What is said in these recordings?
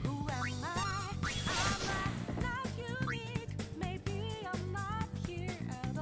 Who am I? I'm not unique. Maybe I'm not here at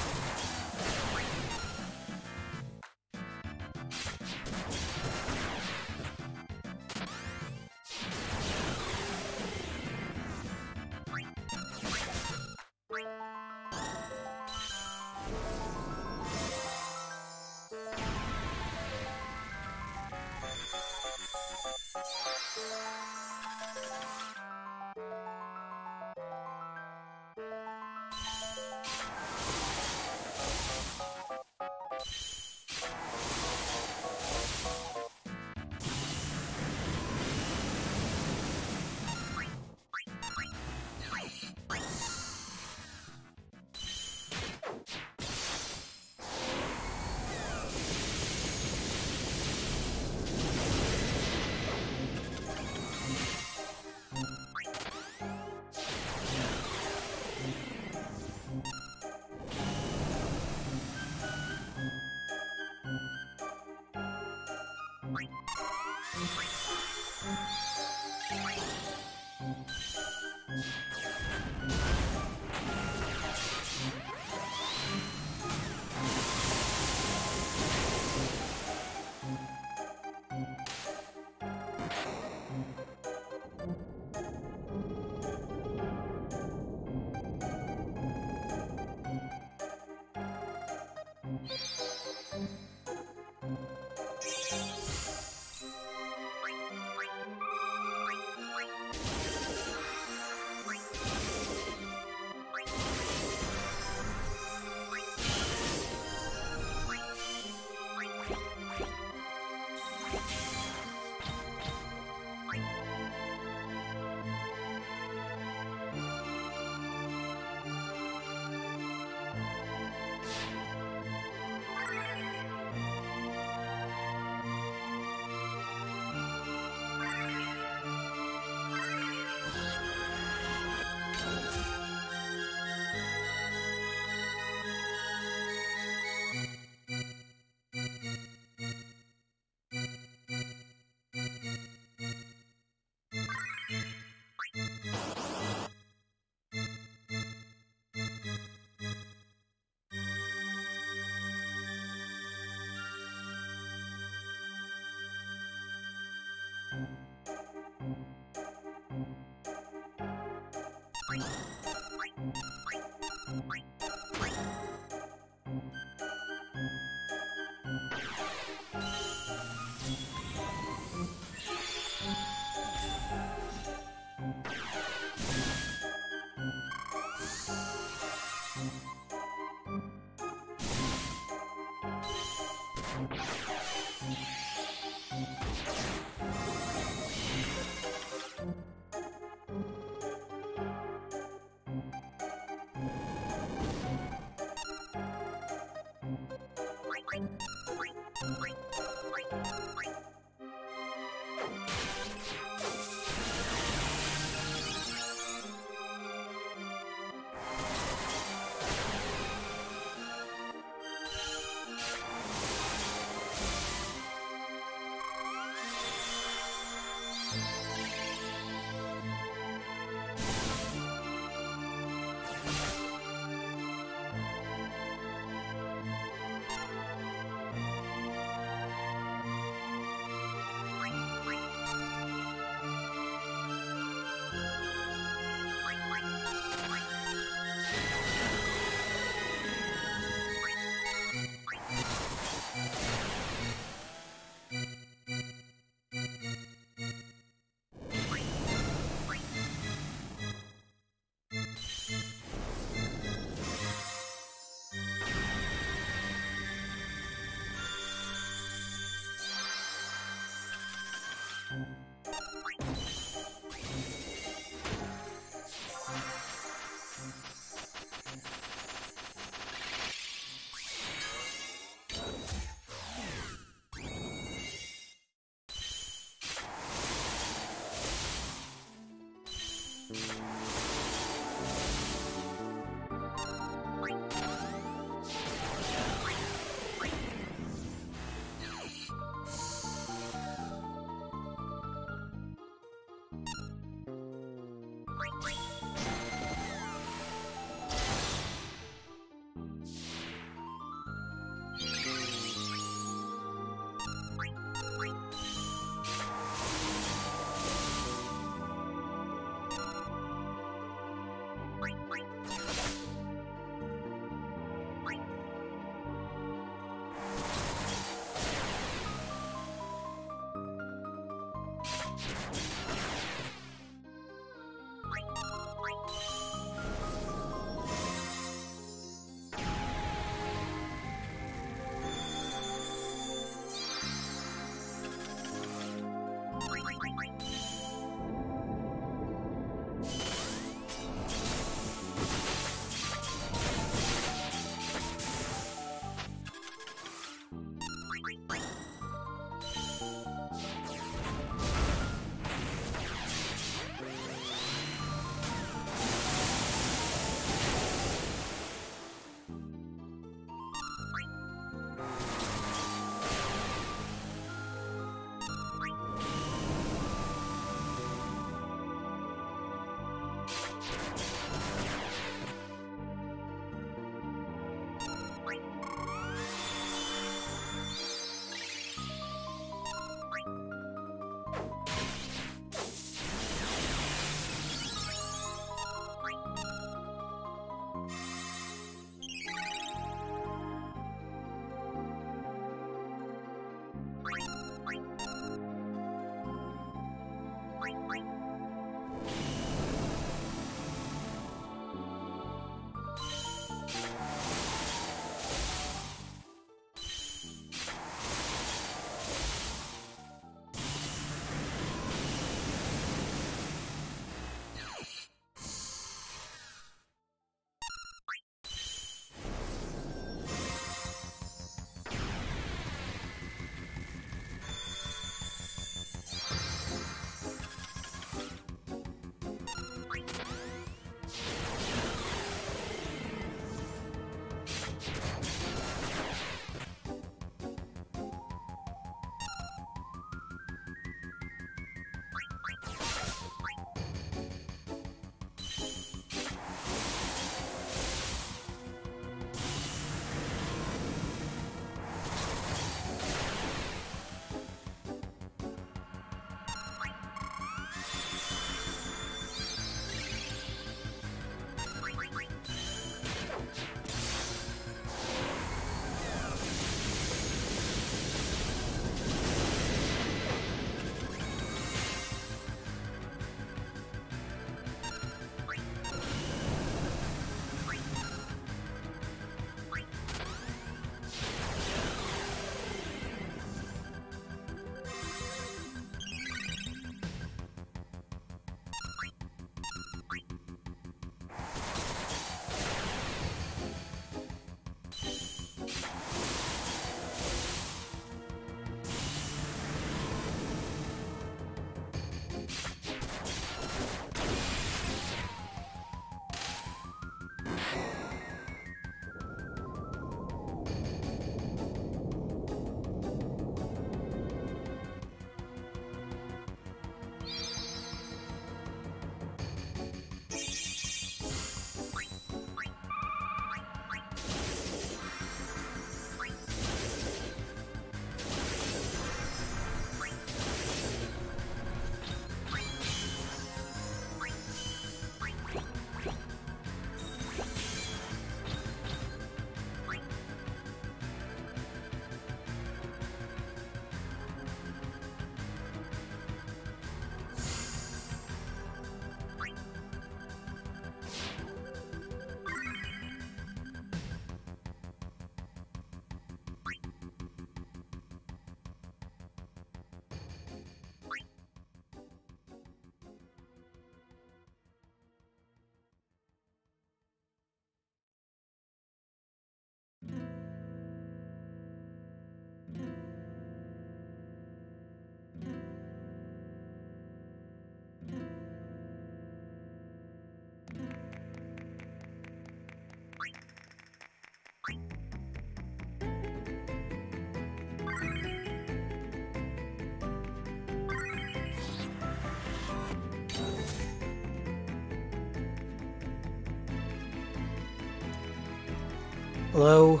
Hello?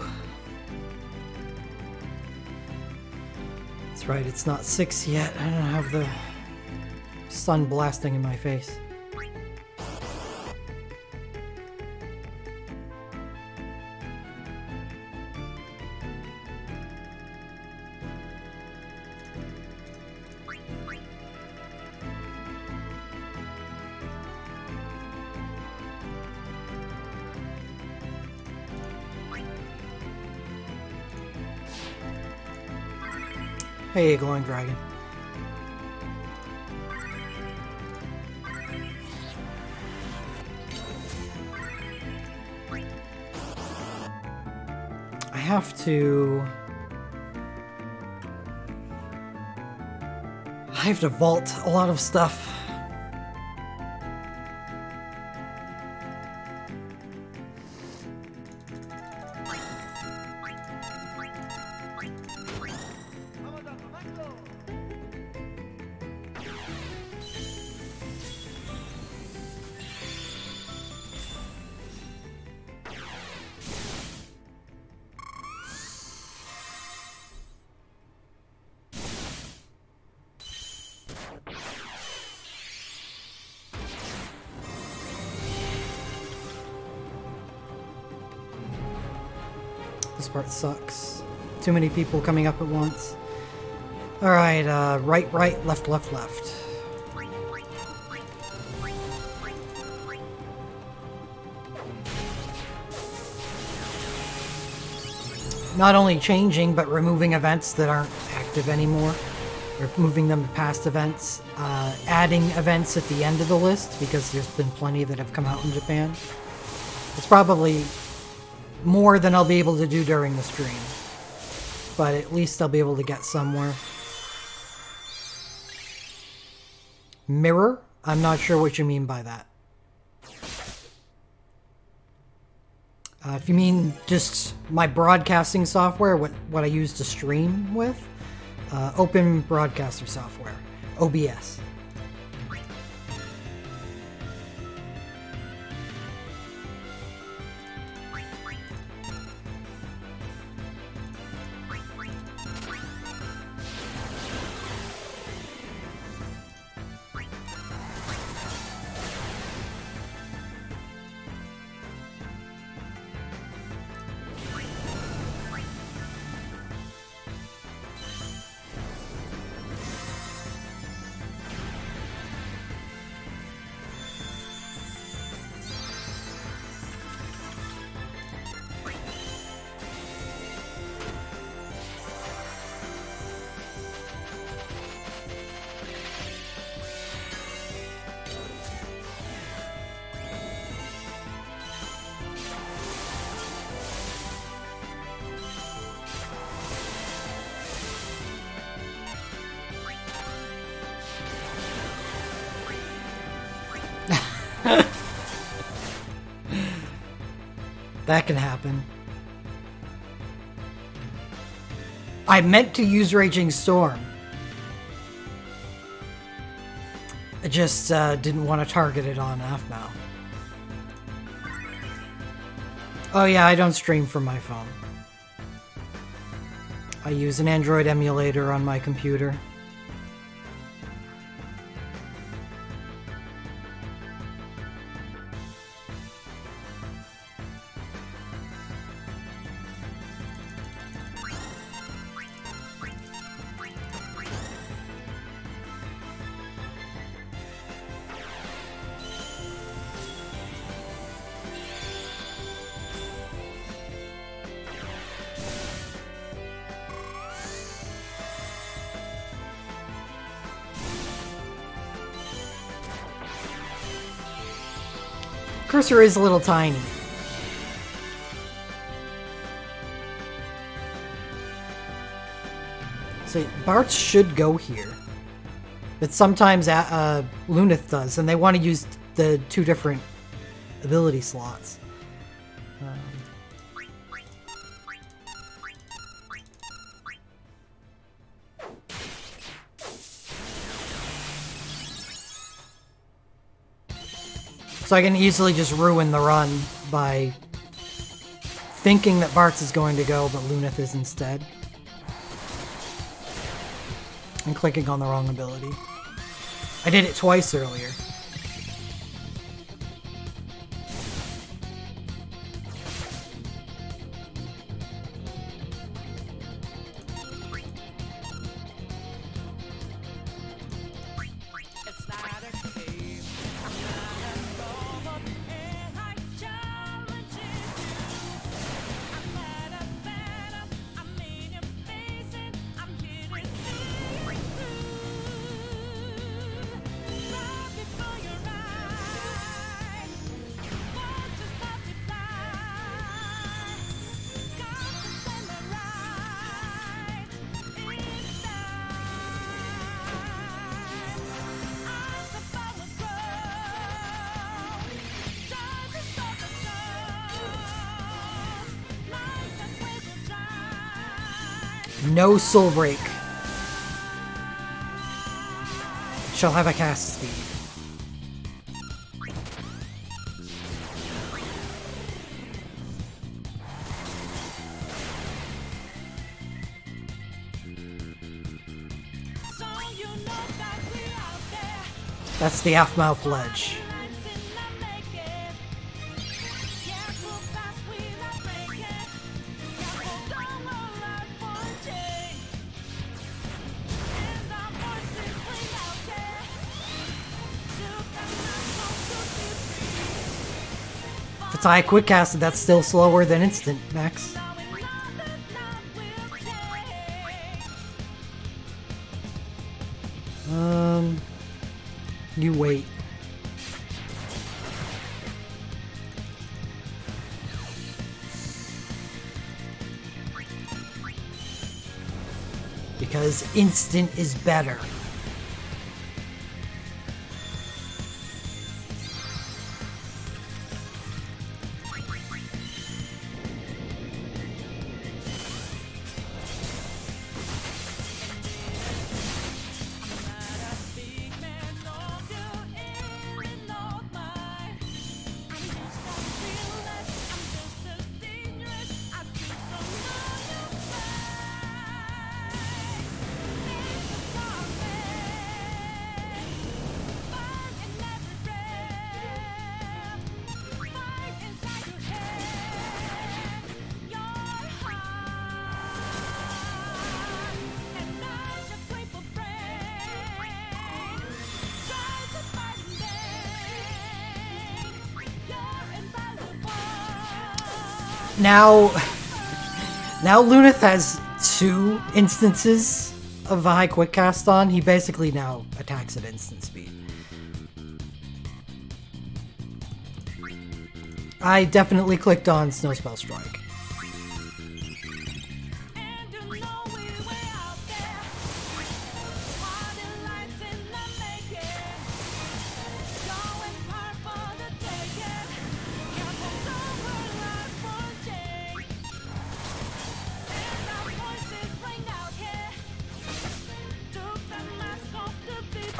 That's right, it's not 6 yet. I don't have the sun blasting in my face. Hey, glowing dragon. I have to vault a lot of stuff. This part sucks. Too many people coming up at once. Alright, right, right, left, left, left. Not only changing, but removing events that aren't active anymore. Or moving them to past events. Adding events at the end of the list, because there's been plenty that have come out in Japan. It's probably more than I'll be able to do during the stream. But at least I'll be able to get somewhere. Mirror? I'm not sure what you mean by that. If you mean just my broadcasting software, what I use to stream with, Open Broadcaster Software, OBS. That can happen. I meant to use Raging Storm. I just didn't want to target it on AFMAO. Oh yeah, I don't stream from my phone. I use an Android emulator on my computer. Cursor is a little tiny. So Bartz should go here. But sometimes Lunith does, and they want to use the 2 different ability slots. So I can easily just ruin the run by thinking that Bartz is going to go, but Lunith is instead. And clicking on the wrong ability. I did it twice earlier. No soul break. Shall have a cast speed. That's the half-mouth ledge. If it's high quick casted, that's still slower than instant, Max. You wait. Because instant is better. Now Lunith has 2 instances of a high quick cast on. He basically now attacks at instant speed. I definitely clicked on Snowspell Strike.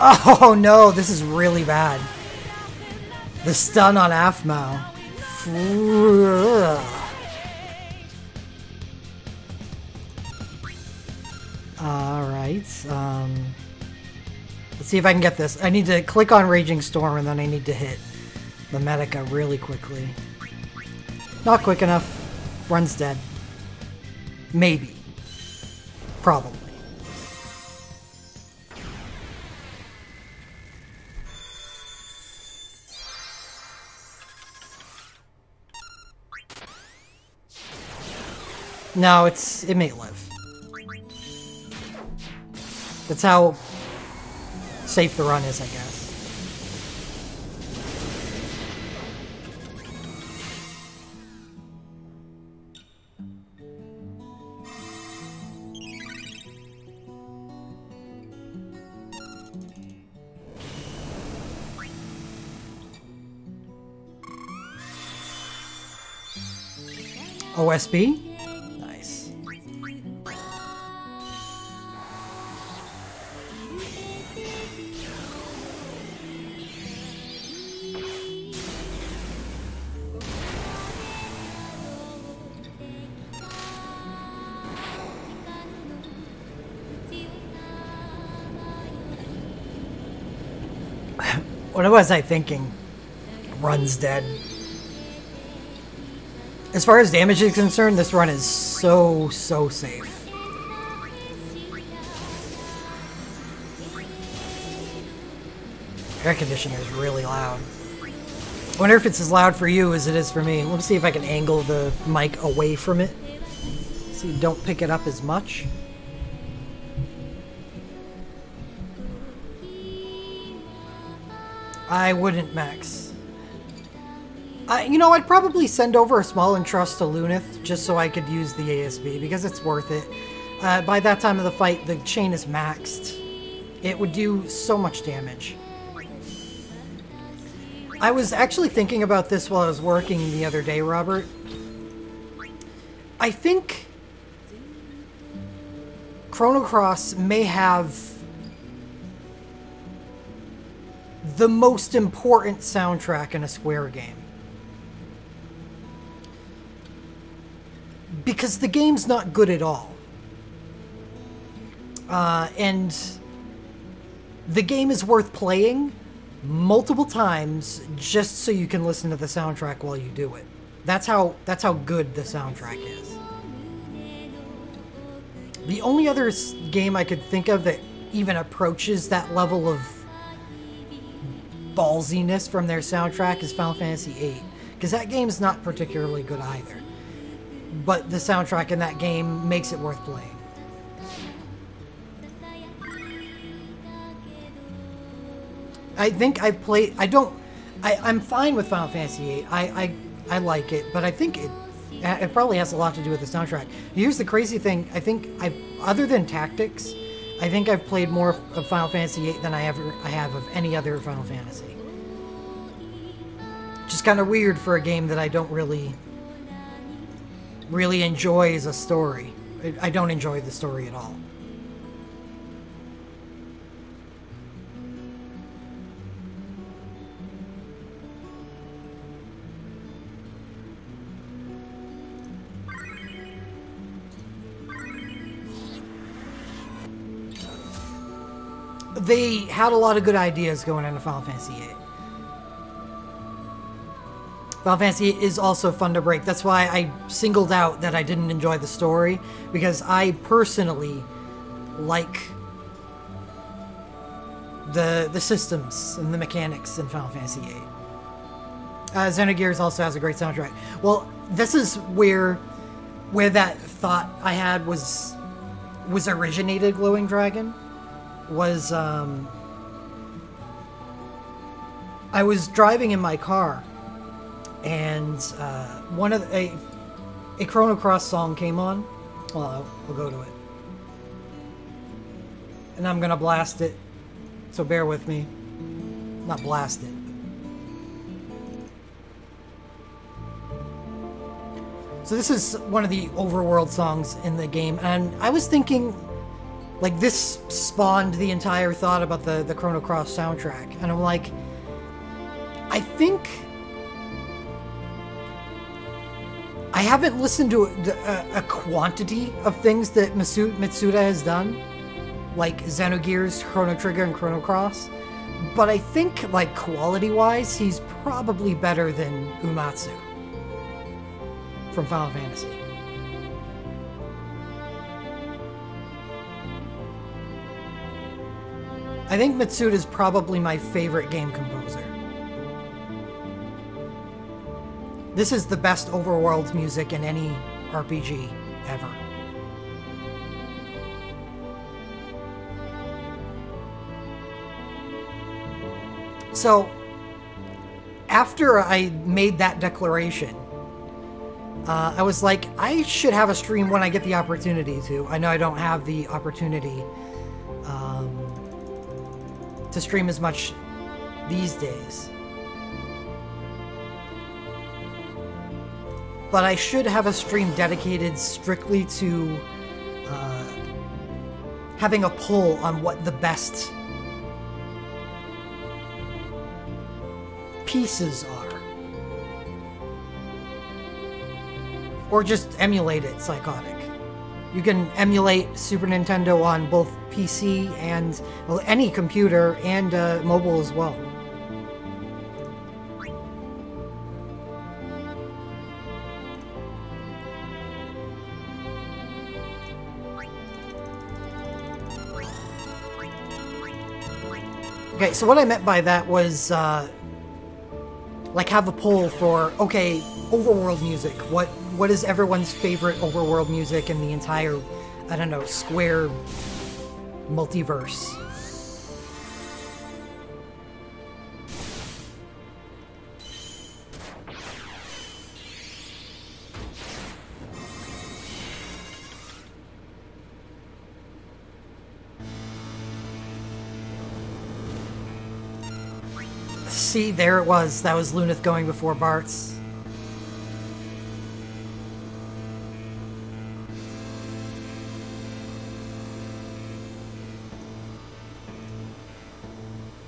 Oh no, this is really bad. The stun on Aphmau. Alright, let's see if I can get this. I need to click on Raging Storm and then I need to hit the Medica really quickly. Not quick enough. Run's dead. Maybe. Probably. No, it may live. That's how safe the run is, I guess. OSB? Nice. What was I thinking? Run's dead. As far as damage is concerned, this run is so safe. Air conditioner is really loud. I wonder if it's as loud for you as it is for me. Let me see if I can angle the mic away from it. So you don't pick it up as much. I wouldn't, Max. You know, I'd probably send over a small entrust to Lunith just so I could use the ASB because it's worth it. By that time of the fight, the chain is maxed. It would do so much damage. I was actually thinking about this while I was working the other day, Robert. I think Chrono Cross may have the most important soundtrack in a Square game. Because the game's not good at all. And the game is worth playing multiple times just so you can listen to the soundtrack while you do it. That's how good the soundtrack is. The only other game I could think of that even approaches that level of ballsiness from their soundtrack is Final Fantasy VIII, because that game's not particularly good either. But the soundtrack in that game makes it worth playing. I think I've played... I'm fine with Final Fantasy VIII. I like it, but I think it probably has a lot to do with the soundtrack. Here's the crazy thing. I think other than Tactics, I think I've played more of Final Fantasy VIII than I have of any other Final Fantasy. Just kind of weird for a game that I don't really enjoy as a story. I don't enjoy the story at all. They had a lot of good ideas going into Final Fantasy VIII. Final Fantasy VIII is also fun to break. That's why I singled out that I didn't enjoy the story, because I personally like the systems and the mechanics in Final Fantasy VIII. Xenogears also has a great soundtrack. Well, this is where that thought I had was originated. Glowing Dragon was I was driving in my car, and a Chrono Cross song came on. Well, I'll go to it, and I'm gonna blast it, so bear with me. Not blast it. So this is one of the overworld songs in the game, and I was thinking, like, this spawned the entire thought about the Chrono Cross soundtrack, and I'm like, I think I haven't listened to a quantity of things that Mitsuda has done, like Xenogears, Chrono Trigger, and Chrono Cross, but I think, like, quality-wise, he's probably better than Uematsu from Final Fantasy. I think Mitsuda is probably my favorite game composer. This is the best overworld music in any RPG ever. So, after I made that declaration, I was like, I should have a stream when I get the opportunity to. I know I don't have the opportunity to stream as much these days. but I should have a stream dedicated strictly to having a poll on what the best pieces are. Or just emulate it, Psychotic. You can emulate Super Nintendo on both PC and, well, any computer and mobile as well. Okay, so what I meant by that was, like, have a poll for, okay, overworld music. What is everyone's favorite overworld music in the entire, I don't know, Square multiverse? See, there it was. That was Luneth going before Bart's.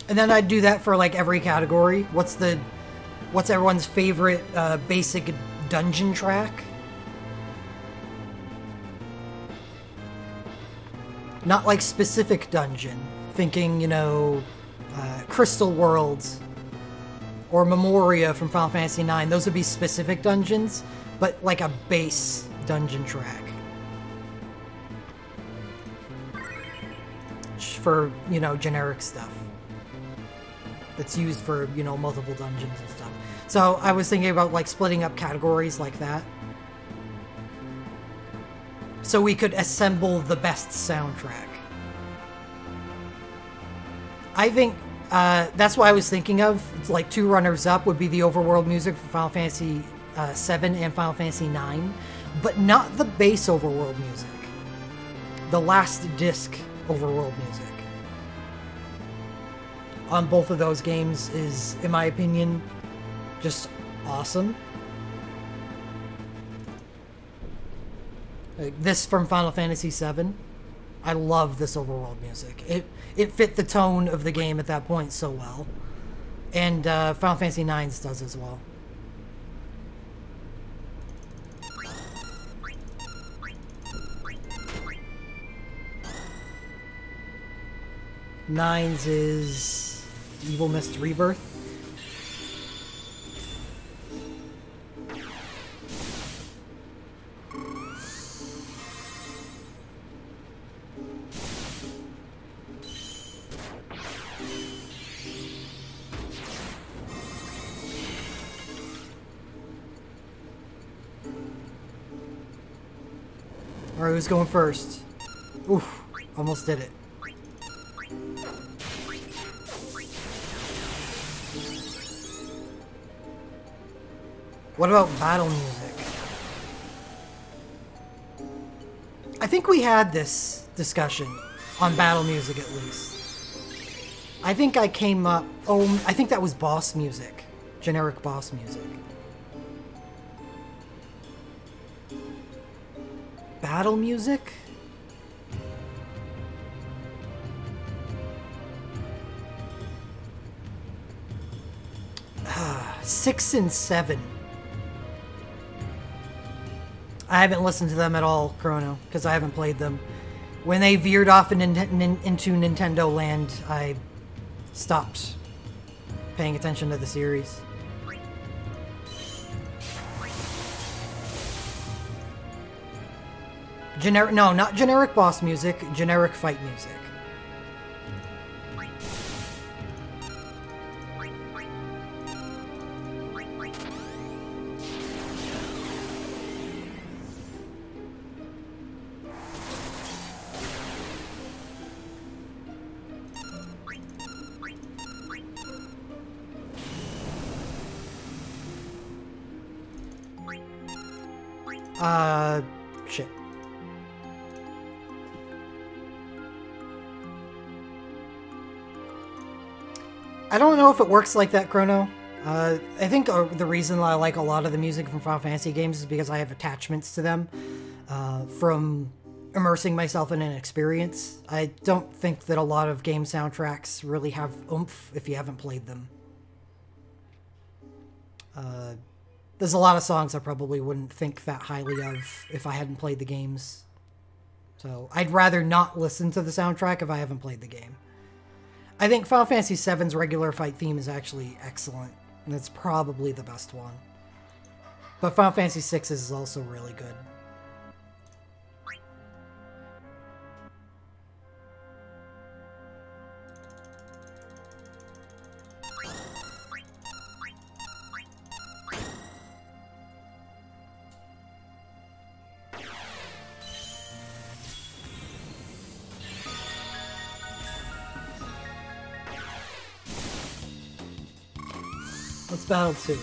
And then I'd do that for like every category. What's everyone's favorite basic dungeon track? Not like specific dungeon. Thinking, you know, Crystal Worlds or Memoria from Final Fantasy IX. Those would be specific dungeons, but like a base dungeon track. For, you know, generic stuff. That's used for, you know, multiple dungeons and stuff. So I was thinking about like splitting up categories like that. So we could assemble the best soundtrack. I think that's what I was thinking of. It's like two runners-up would be the overworld music for Final Fantasy VII and Final Fantasy IX, but not the base overworld music. The last disc overworld music on both of those games is, in my opinion, just awesome. Like this from Final Fantasy VII. I love this overworld music. It fit the tone of the game at that point so well. And Final Fantasy IX does as well. Nines is Evil Mist Rebirth. Alright, who's going first? Oof, almost did it. What about battle music? I think we had this discussion on battle music at least. I think I came up... Oh, I think that was boss music. Generic boss music. Battle music? Six and seven. I haven't listened to them at all, Chrono, because I haven't played them. When they veered off into Nintendo land, I stopped paying attention to the series. Generic, no, not generic boss music, generic fight music. Shit. I don't know if it works like that, Chrono. I think the reason I like a lot of the music from Final Fantasy games is because I have attachments to them from immersing myself in an experience. I don't think that a lot of game soundtracks really have oomph if you haven't played them. There's a lot of songs I probably wouldn't think that highly of if I hadn't played the games. So I'd rather not listen to the soundtrack if I haven't played the game. I think Final Fantasy VII's regular fight theme is actually excellent, and it's probably the best one. But Final Fantasy VI is also really good. Let's battle 2.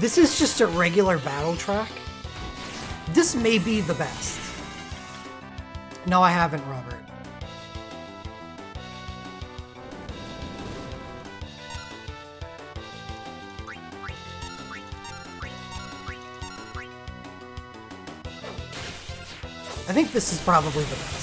This is just a regular battle track. This may be the best. No, I haven't, Robert. I think this is probably the best.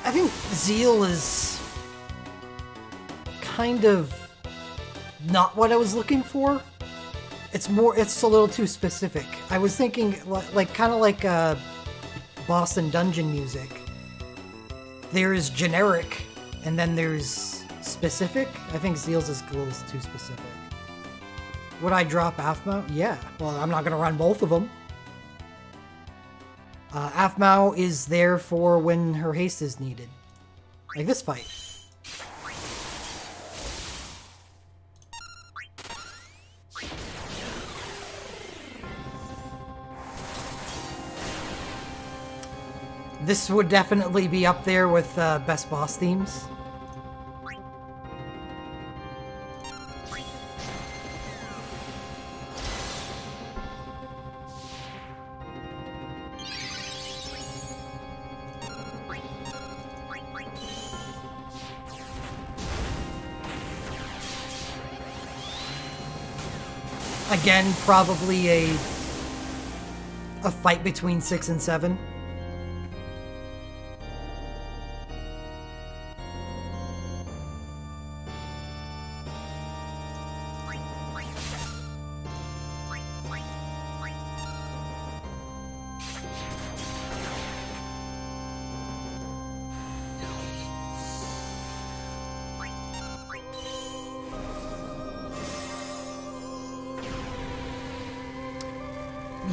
I think Zeal is kind of not what I was looking for. It's a little too specific. I was thinking kind of like boss and dungeon music. There's generic, and then there's specific. I think Zeal's is a little too specific. Would I drop Aphmau? Yeah. Well, I'm not going to run both of them. Aphmau is there for when her haste is needed. Like this fight. This would definitely be up there with best boss themes. Again, probably a fight between 6 and 7.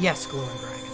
Yes, Glowing Dragon.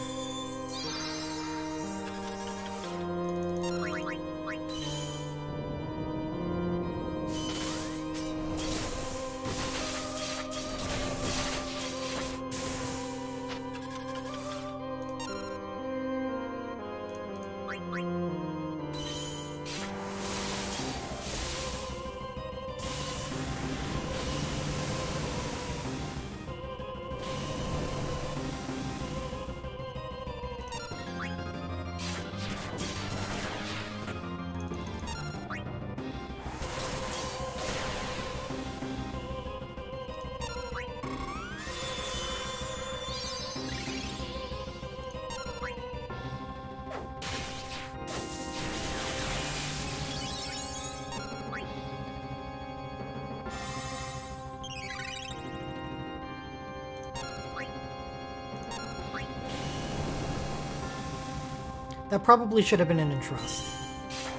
That probably should have been an entrust.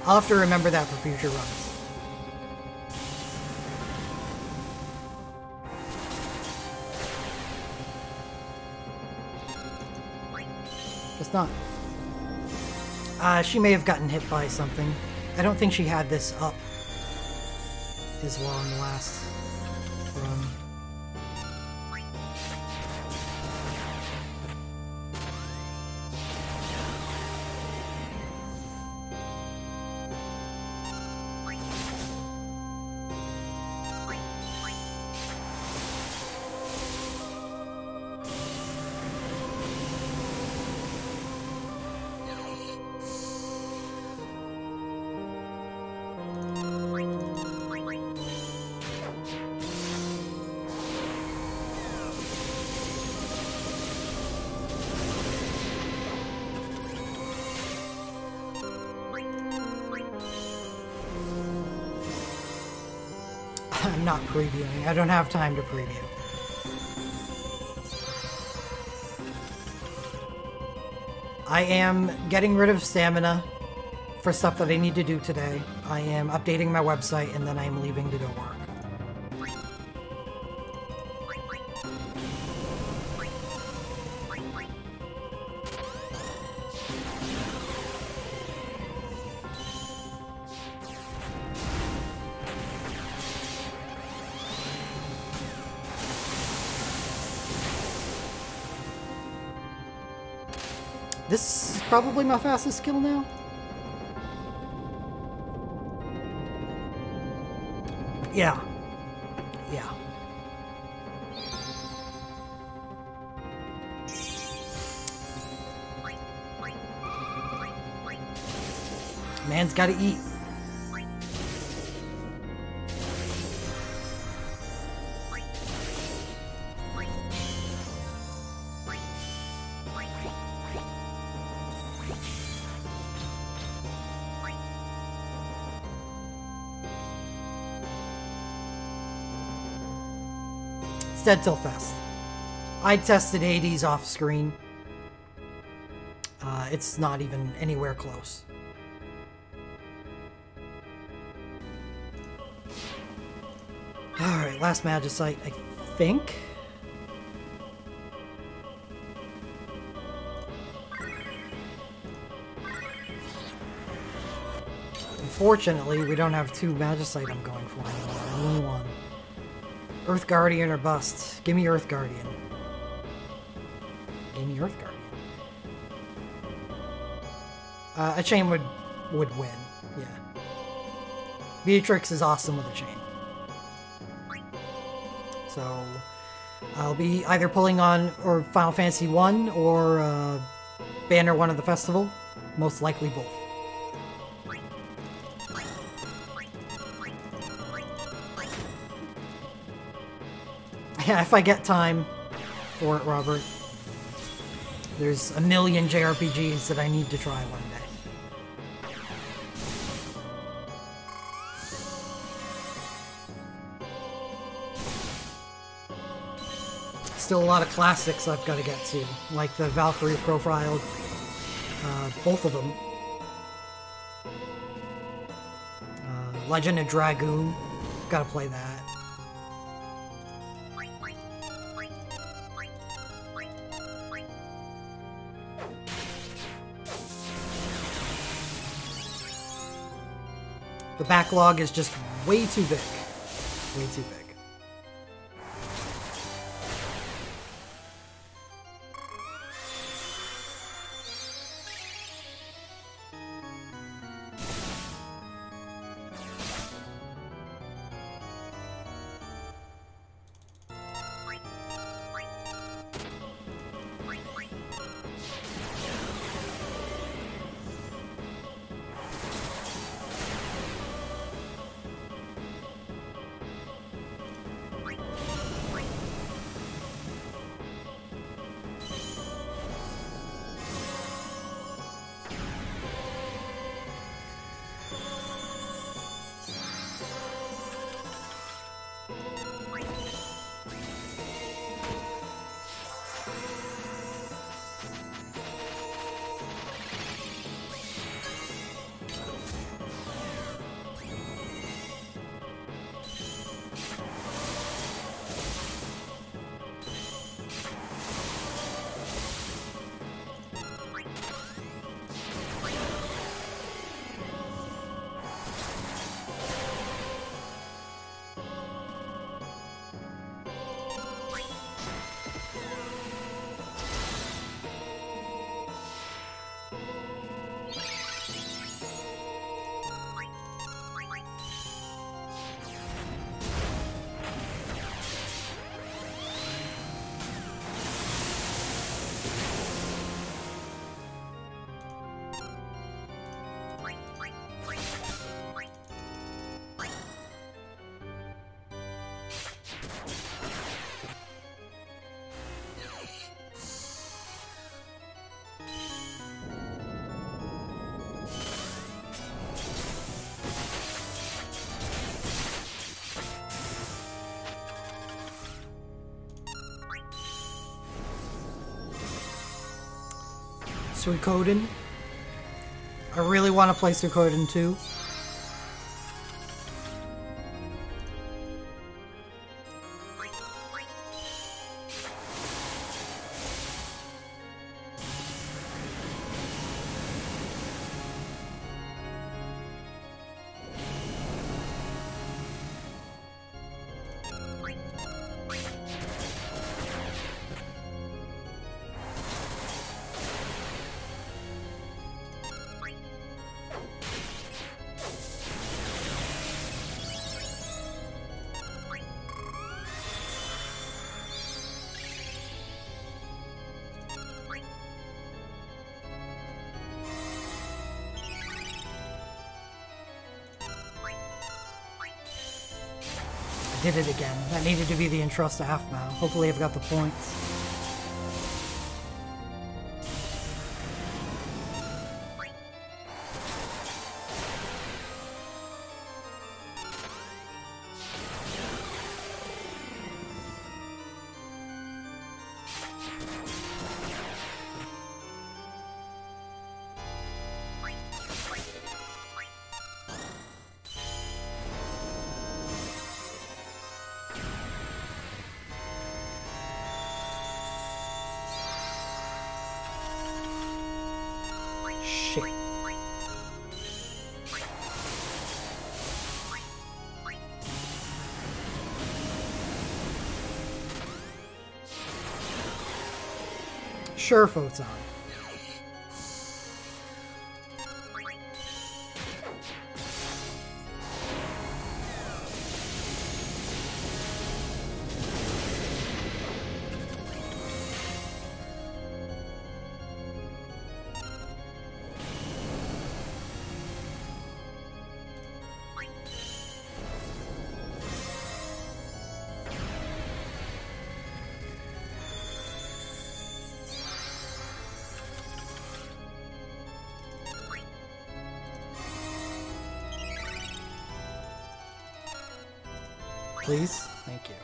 I'll have to remember that for future runs. Guess not. She may have gotten hit by something. I don't think she had this up as well in the last run. I'm not previewing. I don't have time to preview. I am getting rid of stamina for stuff that I need to do today. I am updating my website, and then I'm leaving to go work. This is probably my fastest skill now. Yeah. Yeah. Man's gotta eat. Dead till fast. I tested Hades off screen. It's not even anywhere close. Alright, last Magicite, I think. Unfortunately, we don't have two Magicite I'm going for anymore. Only one. Earth Guardian or bust. Give me Earth Guardian. Give me Earth Guardian. A chain would win. Yeah. Beatrix is awesome with a chain. So I'll be either pulling on or Final Fantasy 1 or Banner 1 of the festival. Most likely both. Yeah, if I get time for it, Robert. There's a million JRPGs that I need to try one day. Still a lot of classics I've got to get to, like the Valkyrie profile, both of them. Legend of Dragoon, gotta play that. The backlog is just way too big. Way too big. Suikoden. I really want to play Suikoden 2. Did it again. That needed to be the Entrust to Aphmau. Hopefully I've got the points. Sure, Photon. Please? Thank you.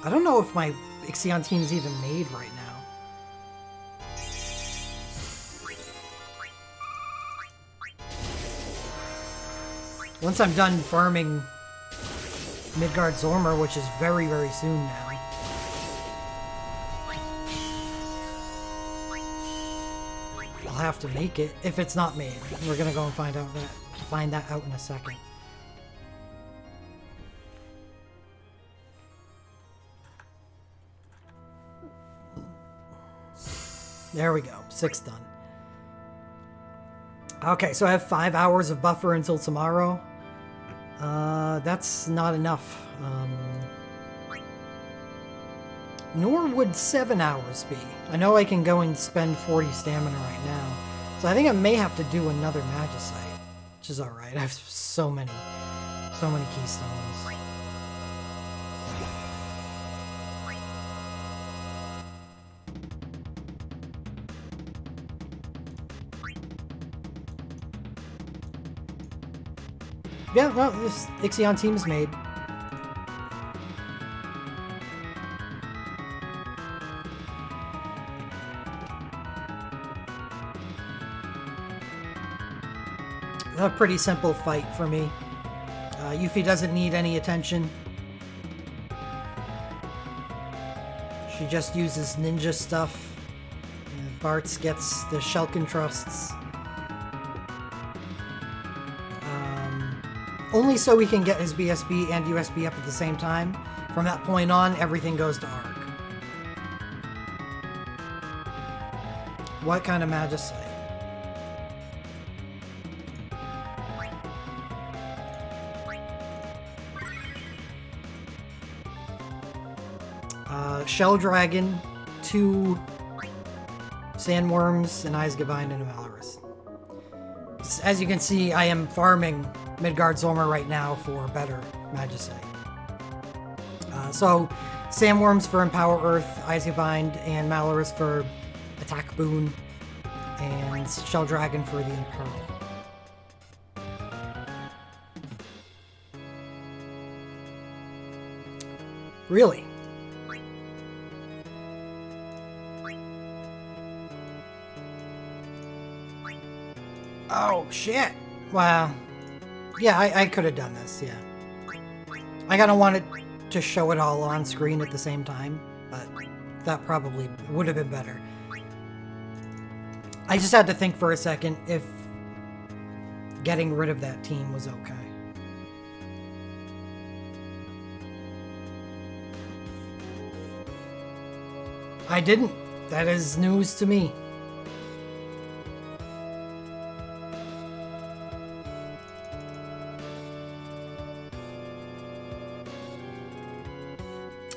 I don't know if my Ixion team is even made right now. Once I'm done farming Midgard Zormer, which is very, very soon now. I'll have to make it if it's not made. We're gonna go and find that out in a second. There we go. 6 done. Okay, so I have 5 hours of buffer until tomorrow. That's not enough. Nor would 7 hours be. I know I can go and spend 40 stamina right now. So I think I may have to do another Magicite, which is alright. I have so many keystones. Yeah, well, this Ixion team's made. A pretty simple fight for me. Yuffie doesn't need any attention. She just uses ninja stuff. Bartz gets the Shulkin Trusts. Only so we can get his BSB and USB up at the same time. From that point on, everything goes to Arc. What kind of Magicite? Shell Dragon, 2 Sandworms, and Eisgebind and a Valorous. As you can see, I am farming Midgard Zormer right now for better Magicite. So Sandworms for Empower Earth, Isobind, and Malorus for Attack Boon, and Shell Dragon for the Imperil. Really? Oh, shit. Wow. Yeah, I could have done this, yeah. I kind of wanted to show it all on screen at the same time, but that probably would have been better. I just had to think for a second if getting rid of that team was okay. I didn't. That is news to me.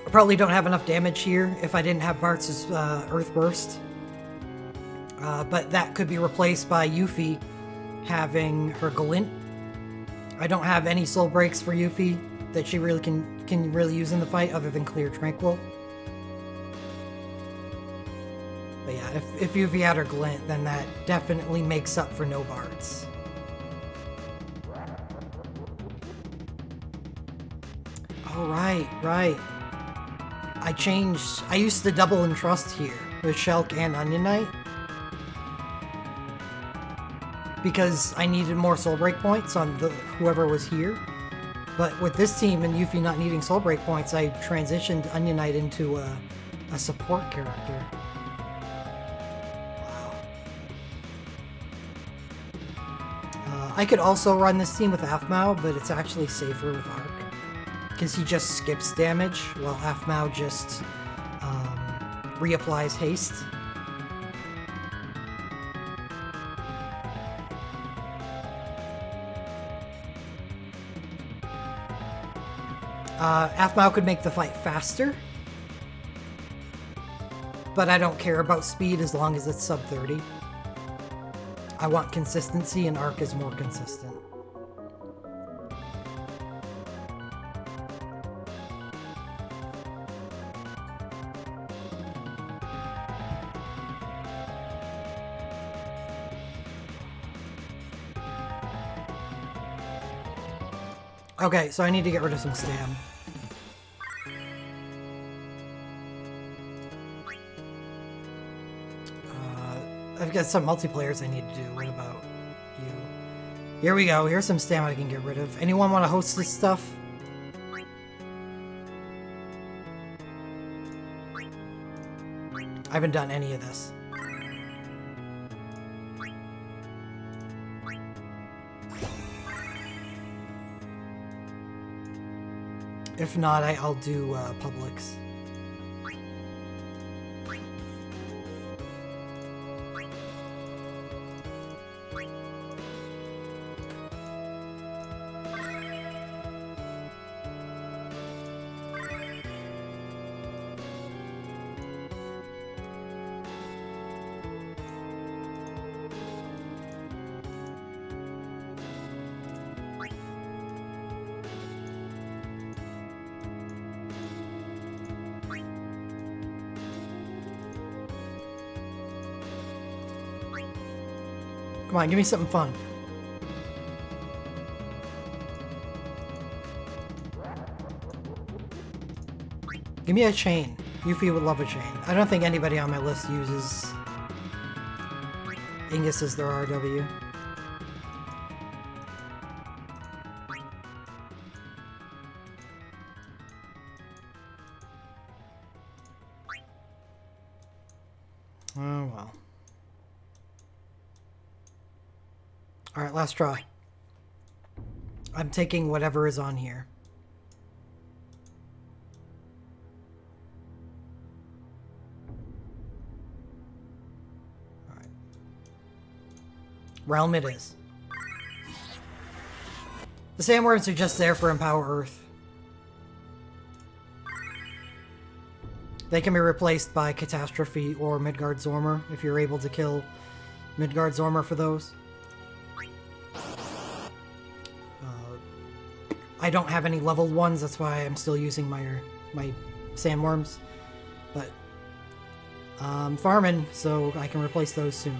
I probably don't have enough damage here if I didn't have Bartz's Earth Burst. But that could be replaced by Yuffie having her Glint. I don't have any soul breaks for Yuffie that she really can really use in the fight other than Clear Tranquil. But yeah, if Yuffie had her Glint, then that definitely makes up for no Bartz. Oh, right. I used to double Entrust here with Shulk and Onion Knight because I needed more Soul Break points on whoever was here. But with this team and Yuffie not needing Soul Break points, I transitioned Onion Knight into a support character. Wow. I could also run this team with Aphmau, but it's actually safer with Arc, because he just skips damage, while Aphmau just reapplies haste. Aphmau could make the fight faster, but I don't care about speed as long as it's sub 30. I want consistency, and Arc is more consistent. Okay, so I need to get rid of some stam. I've got some multiplayers I need to do. What about you? Here we go. Here's some stam I can get rid of. Anyone want to host this stuff? I haven't done any of this. If not, I'll do Publix. Come on, give me something fun. Give me a chain. Yuffie would love a chain. I don't think anybody on my list uses Ingus as their RW. Oh well. Alright, last try. I'm taking whatever is on here. Alright. Realm it is. The Sandworms are just there for Empower Earth. They can be replaced by Catastrophe or Midgard Zormer if you're able to kill Midgard Zormer for those. I don't have any leveled ones, that's why I'm still using my sandworms. But I'm farming, so I can replace those soon.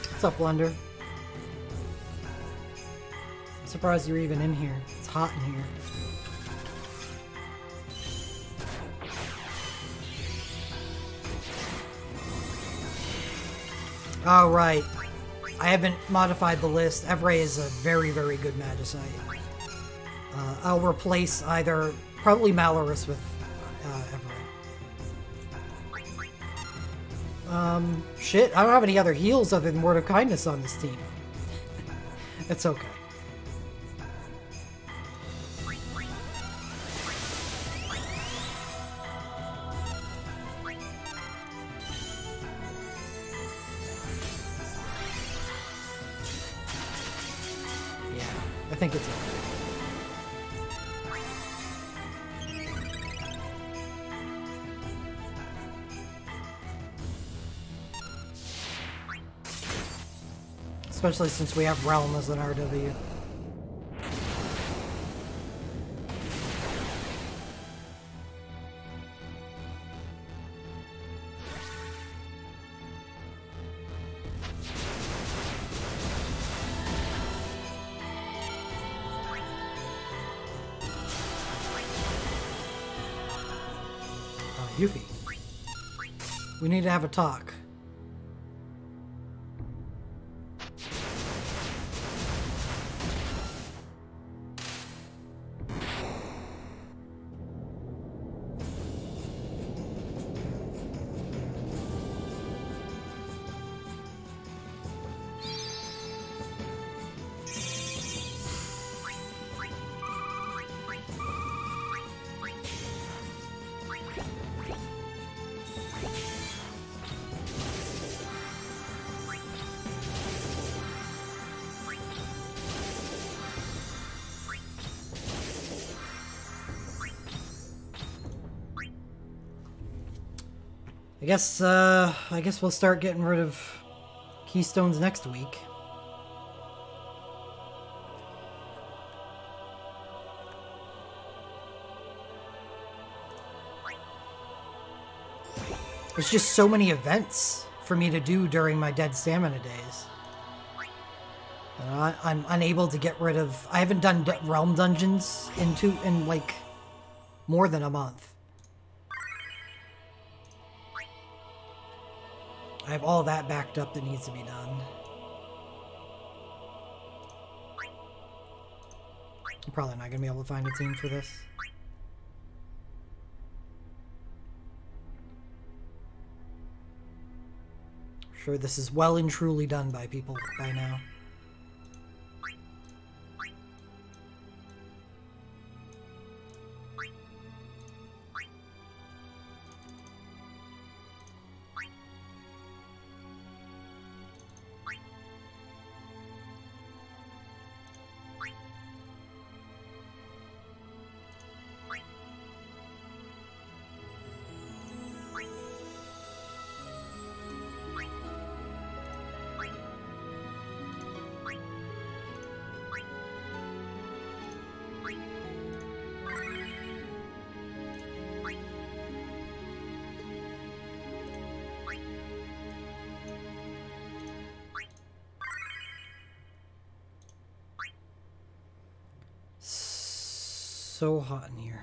What's up, Blunder? I'm surprised you're even in here. It's hot in here. Oh, right. I haven't modified the list. Evray is a very, very good Magicite. I'll replace either... probably Malorus with Evray. Shit, I don't have any other heals other than Word of Kindness on this team. It's okay. I think it's okay. Especially since we have Realm as an RW. Yuffie. We need to have a talk. I guess we'll start getting rid of Keystones next week. There's just so many events for me to do during my dead stamina days. I'm unable to get rid of... I haven't done Realm Dungeons in like more than a month. I have all that backed up that needs to be done. I'm probably not going to be able to find a team for this. I'm sure this is well and truly done by people by now. So hot in here.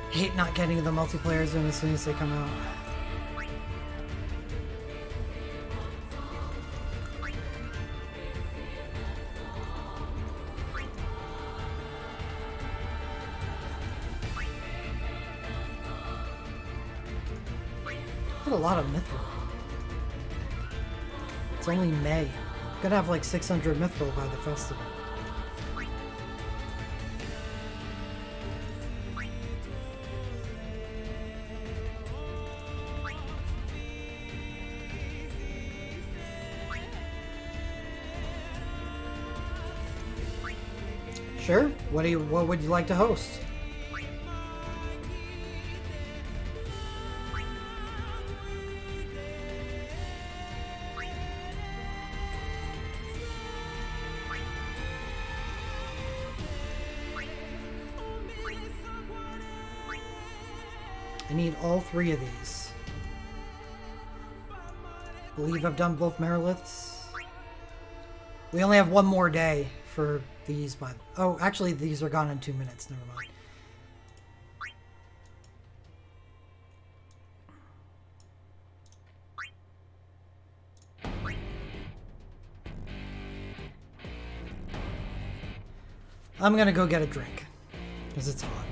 Hate not getting the multiplayers in as soon as they come out. Got a lot of mithril. It's only May. Gotta have like 600 mithril by the festival. Sure. What would you like to host? I need all 3 of these. I believe I've done both Meriliths. We only have one more day for these, but oh, actually these are gone in 2 minutes. Never mind. I'm gonna go get a drink because it's hot.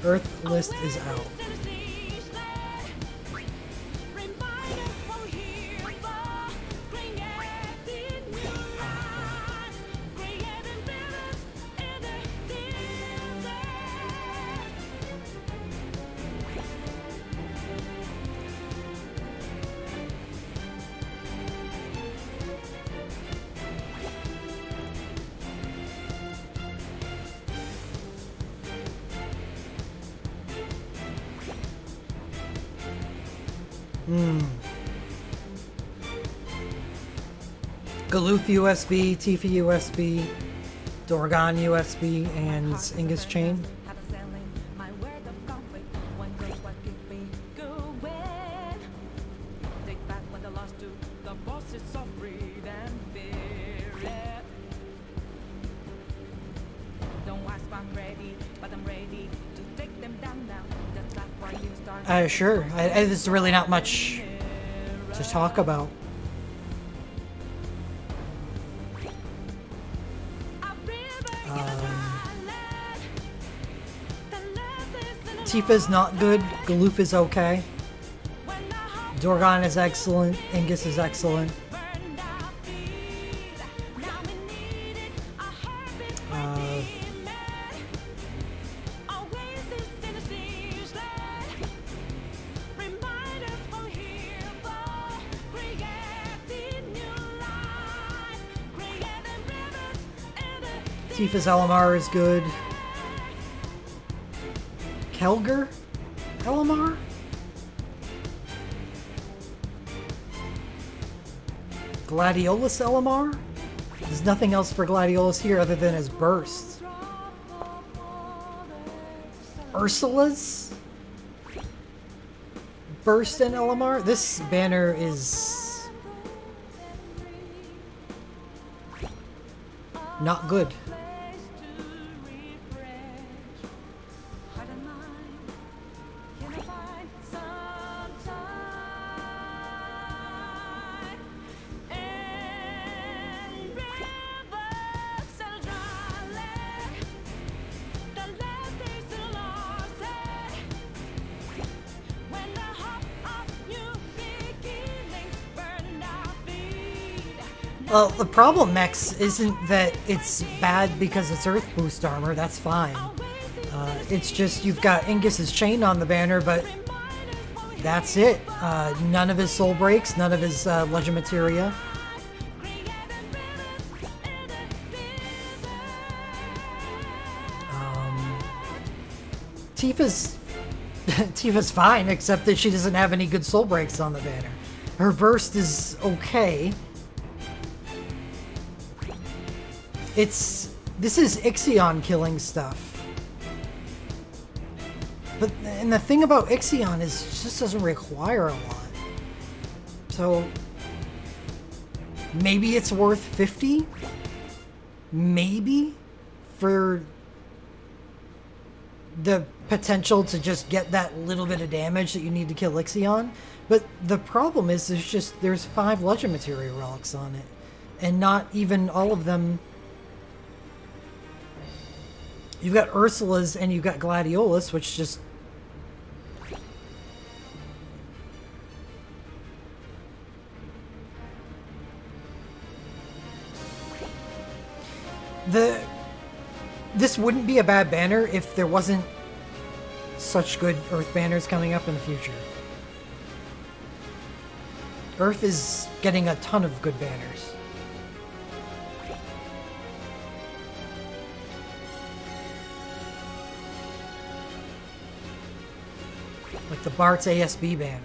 Earth list is out. Galuth USB, Tifa USB, Dorgan USB, and Ingus Chain. Sure. There's really not much to talk about. Tifa's not good. Galoof is okay. Dorgon is excellent. Ingus is excellent. Tifa's LMR is good. Kelger? LMR? Gladiolus LMR? There's nothing else for Gladiolus here other than his burst. Ursula's? Burst and LMR? This banner is not good. Well, the problem, Mex, isn't that it's bad because it's Earth Boost armor. That's fine. It's just you've got Ingus's chain on the banner, but that's it. None of his soul breaks, none of his Legend Materia. Tifa's fine, except that she doesn't have any good soul breaks on the banner. Her burst is okay. This is Ixion killing stuff. And the thing about Ixion is it just doesn't require a lot. So maybe it's worth 50? Maybe? For the potential to just get that little bit of damage that you need to kill Ixion. But the problem is there's 5 Legend Materia relics on it. And not even all of them. You've got Ursula's and you've got Gladiolus, which just... This wouldn't be a bad banner if there wasn't such good Earth banners coming up in the future. Earth is getting a ton of good banners. Like the Bart's ASB banner.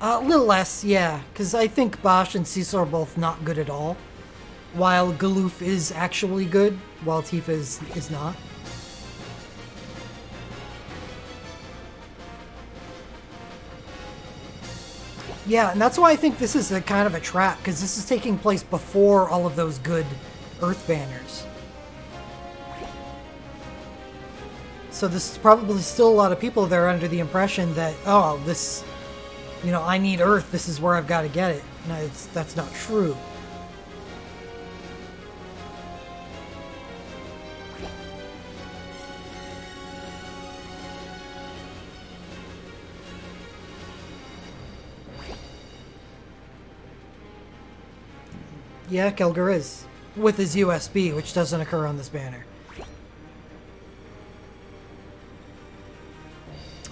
A little less, yeah, because I think Bosch and Cecil are both not good at all. While Galoof is actually good, while Tifa is not. Yeah, and that's why I think this is a kind of a trap, because this is taking place before all of those good Earth banners. So there's probably still a lot of people that are under the impression that, oh, this, you know, I need Earth, this is where I've got to get it. No, that's not true. Yeah, Kelger is. With his USB, which doesn't occur on this banner.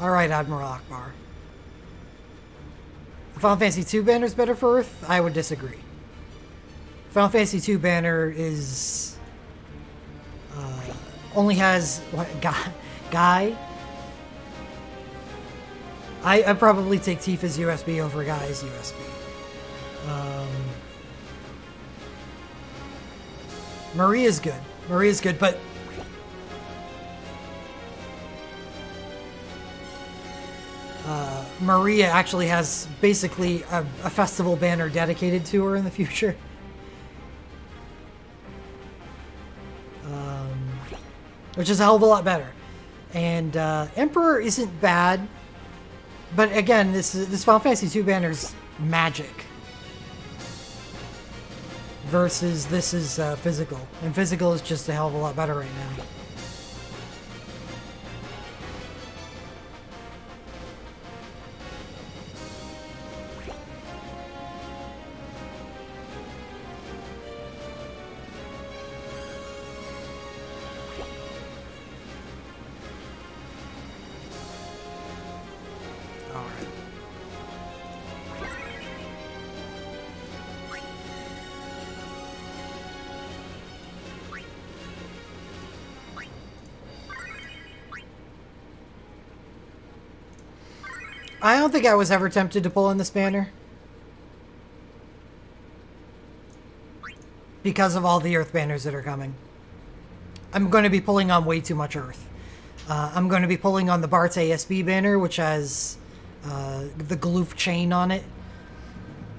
Alright, Admiral Akbar. The Final Fantasy II banner is better for Earth? I would disagree. Final Fantasy II banner is... only has... what? Guy? I'd probably take Tifa's USB over Guy's USB. Maria's good. Maria's good, but... Maria actually has basically a festival banner dedicated to her in the future. Which is a hell of a lot better. And Emperor isn't bad, but again, this Final Fantasy II banner is magic. versus this is physical. And physical is just a hell of a lot better right now. I don't think I was ever tempted to pull in this banner. Because of all the Earth banners that are coming. I'm going to be pulling on way too much Earth. I'm going to be pulling on the Bart's ASB banner, which has the Gloof chain on it.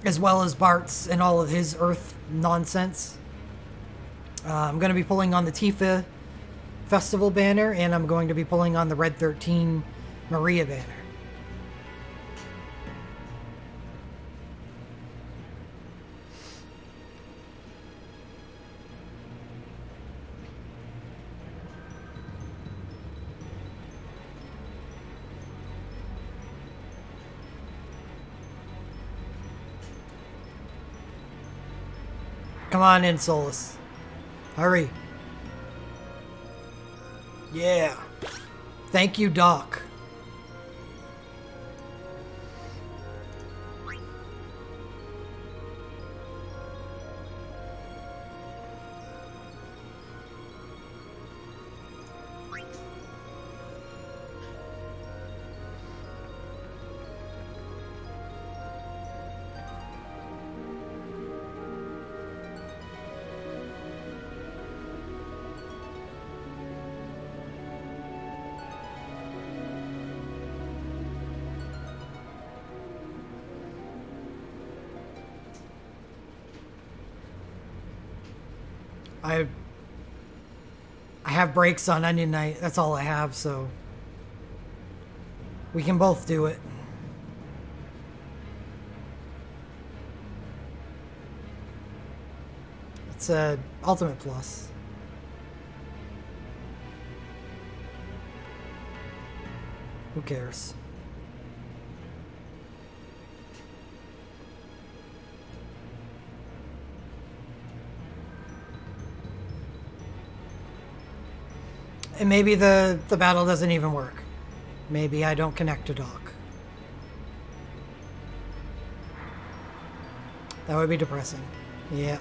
As well as Bart's and all of his Earth nonsense. I'm going to be pulling on the Tifa Festival banner, and I'm going to be pulling on the Red 13 Maria banner. Come on in, Solus. Hurry. Yeah. Thank you, Doc. I have breaks on Onion Night. That's all I have, so we can both do it. It's a Ultimate Plus. Who cares? And maybe the battle doesn't even work. Maybe I don't connect to Doc. That would be depressing. Yeah.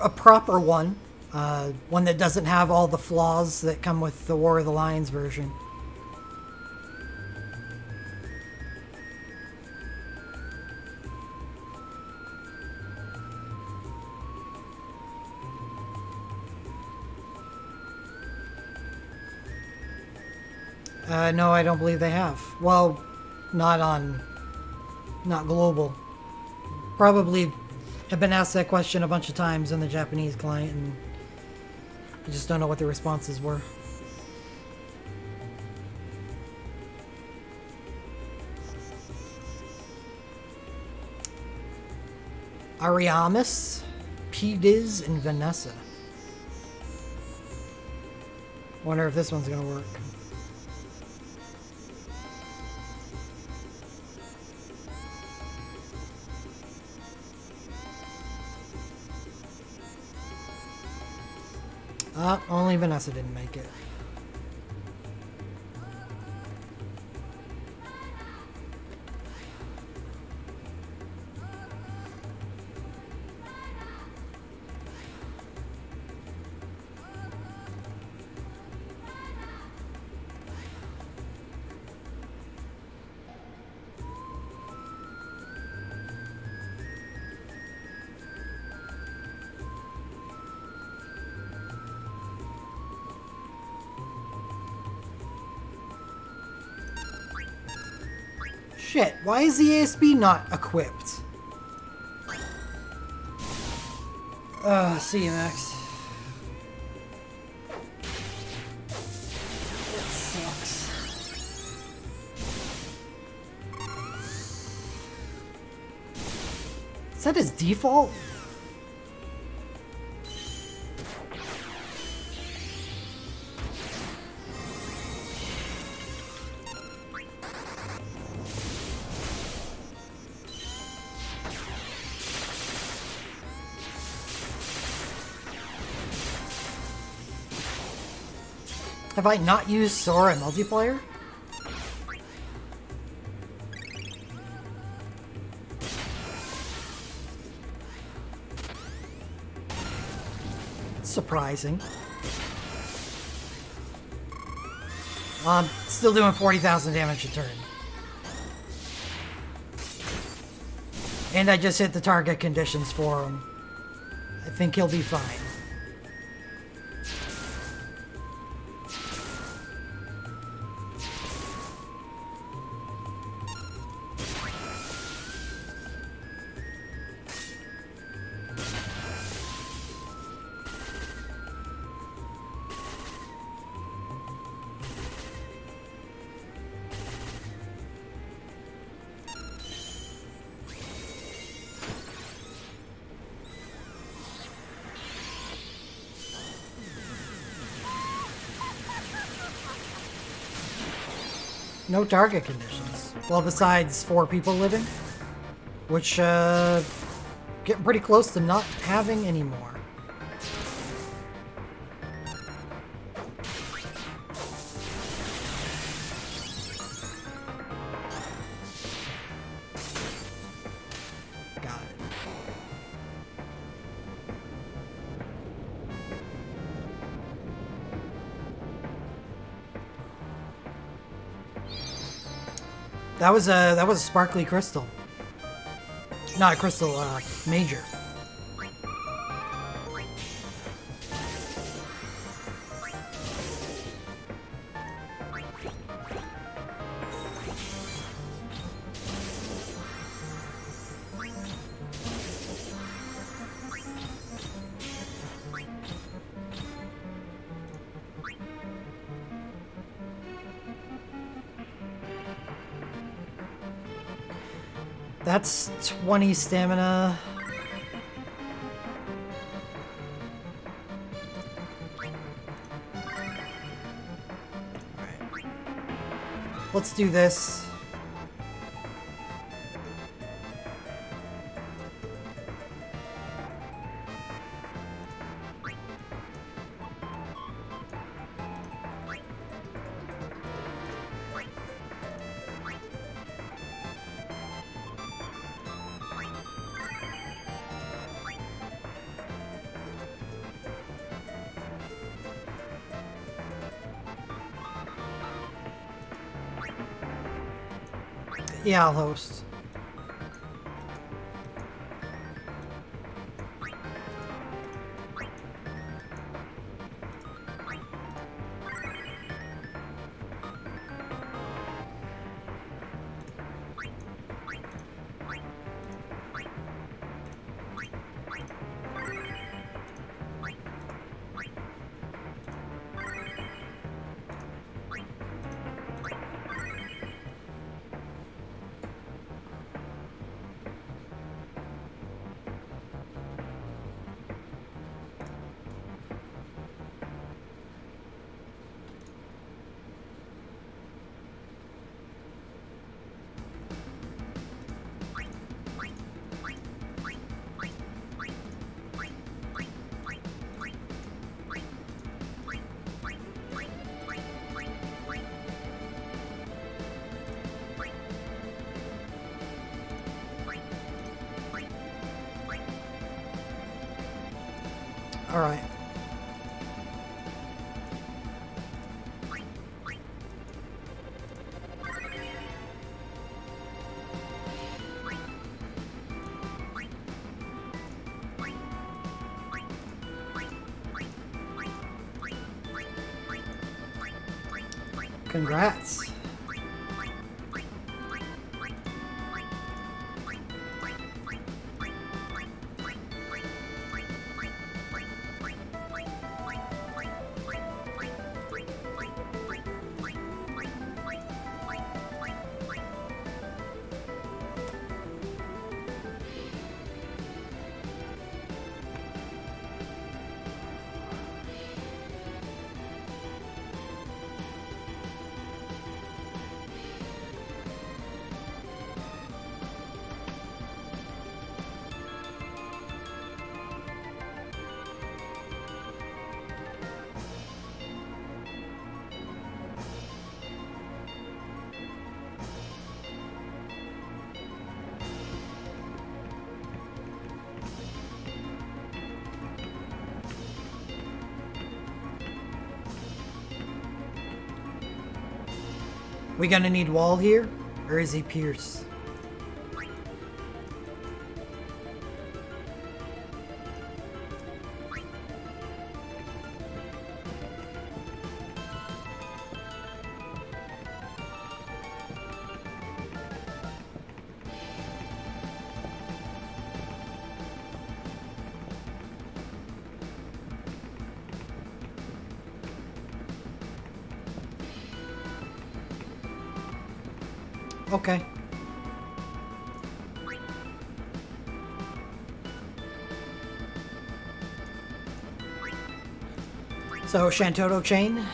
A proper one. One that doesn't have all the flaws that come with the War of the Lions version. No, I don't believe they have. Well, not global. Probably have been asked that question a bunch of times on the Japanese client, and I just don't know what the responses were. Ariamis, P-Diz, and Vanessa. Wonder if this one's gonna work. Only Vanessa didn't make it. Shit, why is the ASB not equipped? See you, Max. It sucks. Is that his default? Have I not used Sora in multiplayer? Surprising. I'm still doing 40,000 damage a turn. And I just hit the target conditions for him. I think he'll be fine. No target conditions. Well, besides 4 people living, which getting pretty close to not having anymore. Got it. That was a sparkly crystal. Not a crystal, major. That's 20 stamina. Alright. Let's do this. Yeah, I'll host. Alright. Congrats. We gonna need Wall here, or is he Pierce? Okay. So, Shantoto chain.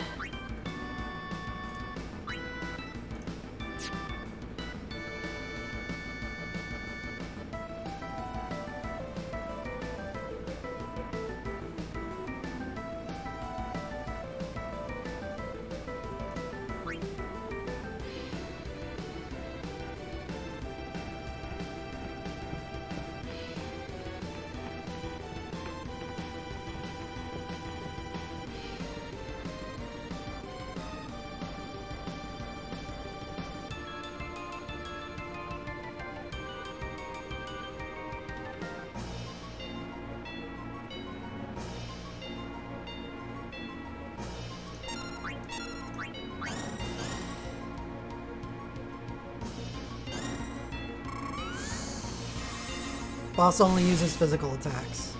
Boss only uses physical attacks.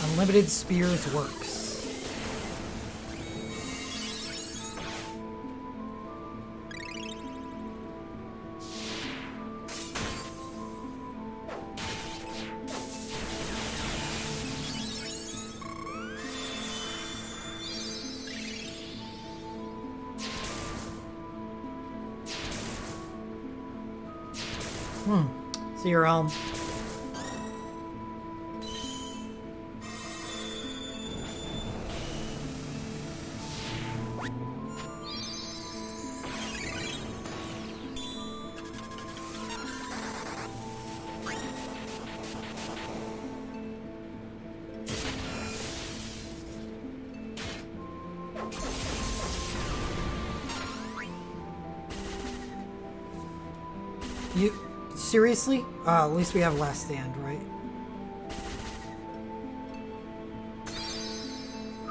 Unlimited Spears works. See your realm. You seriously? At least we have last stand, right?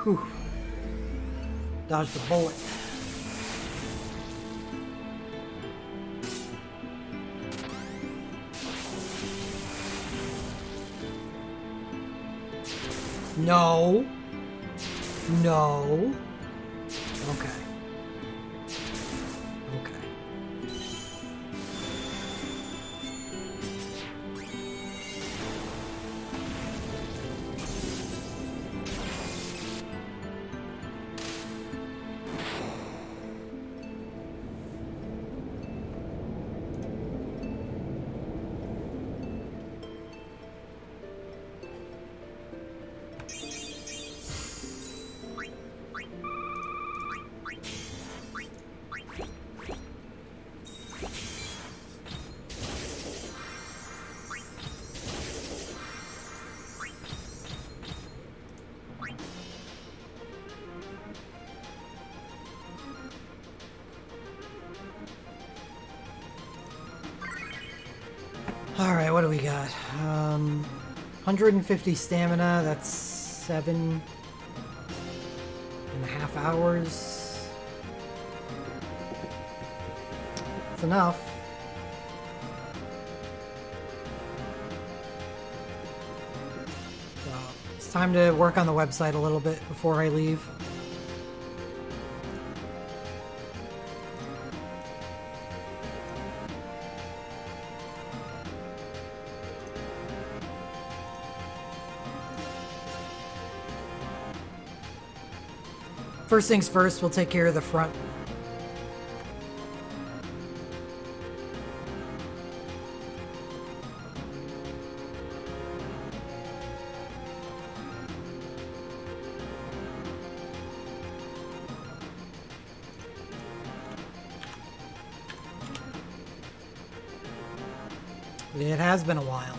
Whew. Dodged a bullet. No. No. Okay. Okay. Alright, what do we got? 150 stamina, that's 7.5 hours. That's enough. So, it's time to work on the website a little bit before I leave. First things first, we'll take care of the front. It has been a while.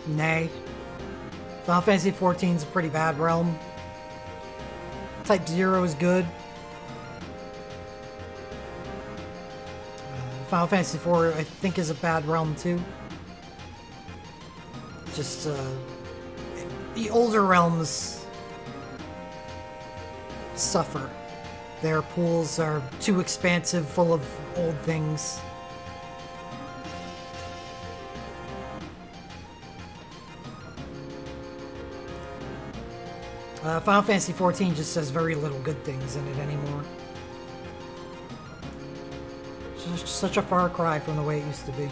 Nay. Final Fantasy XIV is a pretty bad realm. Type 0 is good. Final Fantasy IV, I think, is a bad realm too. Just, the older realms suffer. Their pools are too expansive, full of old things. Final Fantasy XIV just has very little good things in it anymore. It's just such a far cry from the way it used to be.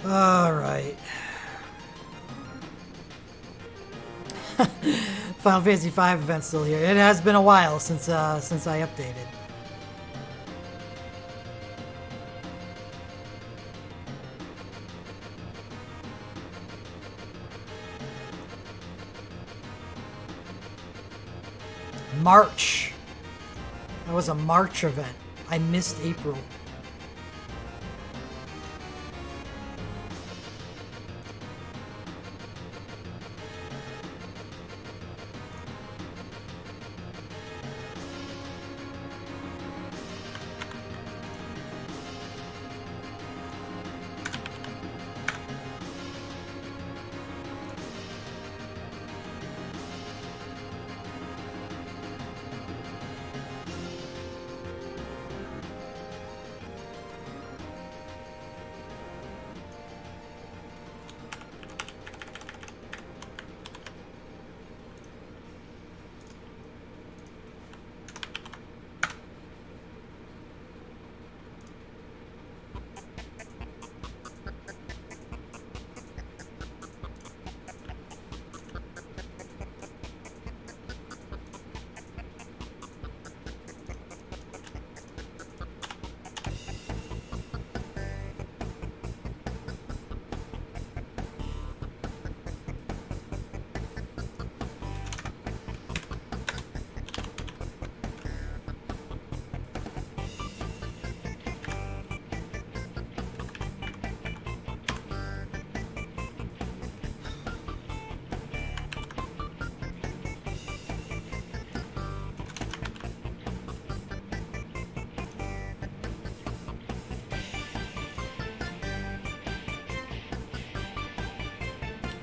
Alright. Final Fantasy V event's still here. It has been a while since I updated. March. That was a March event. I missed April.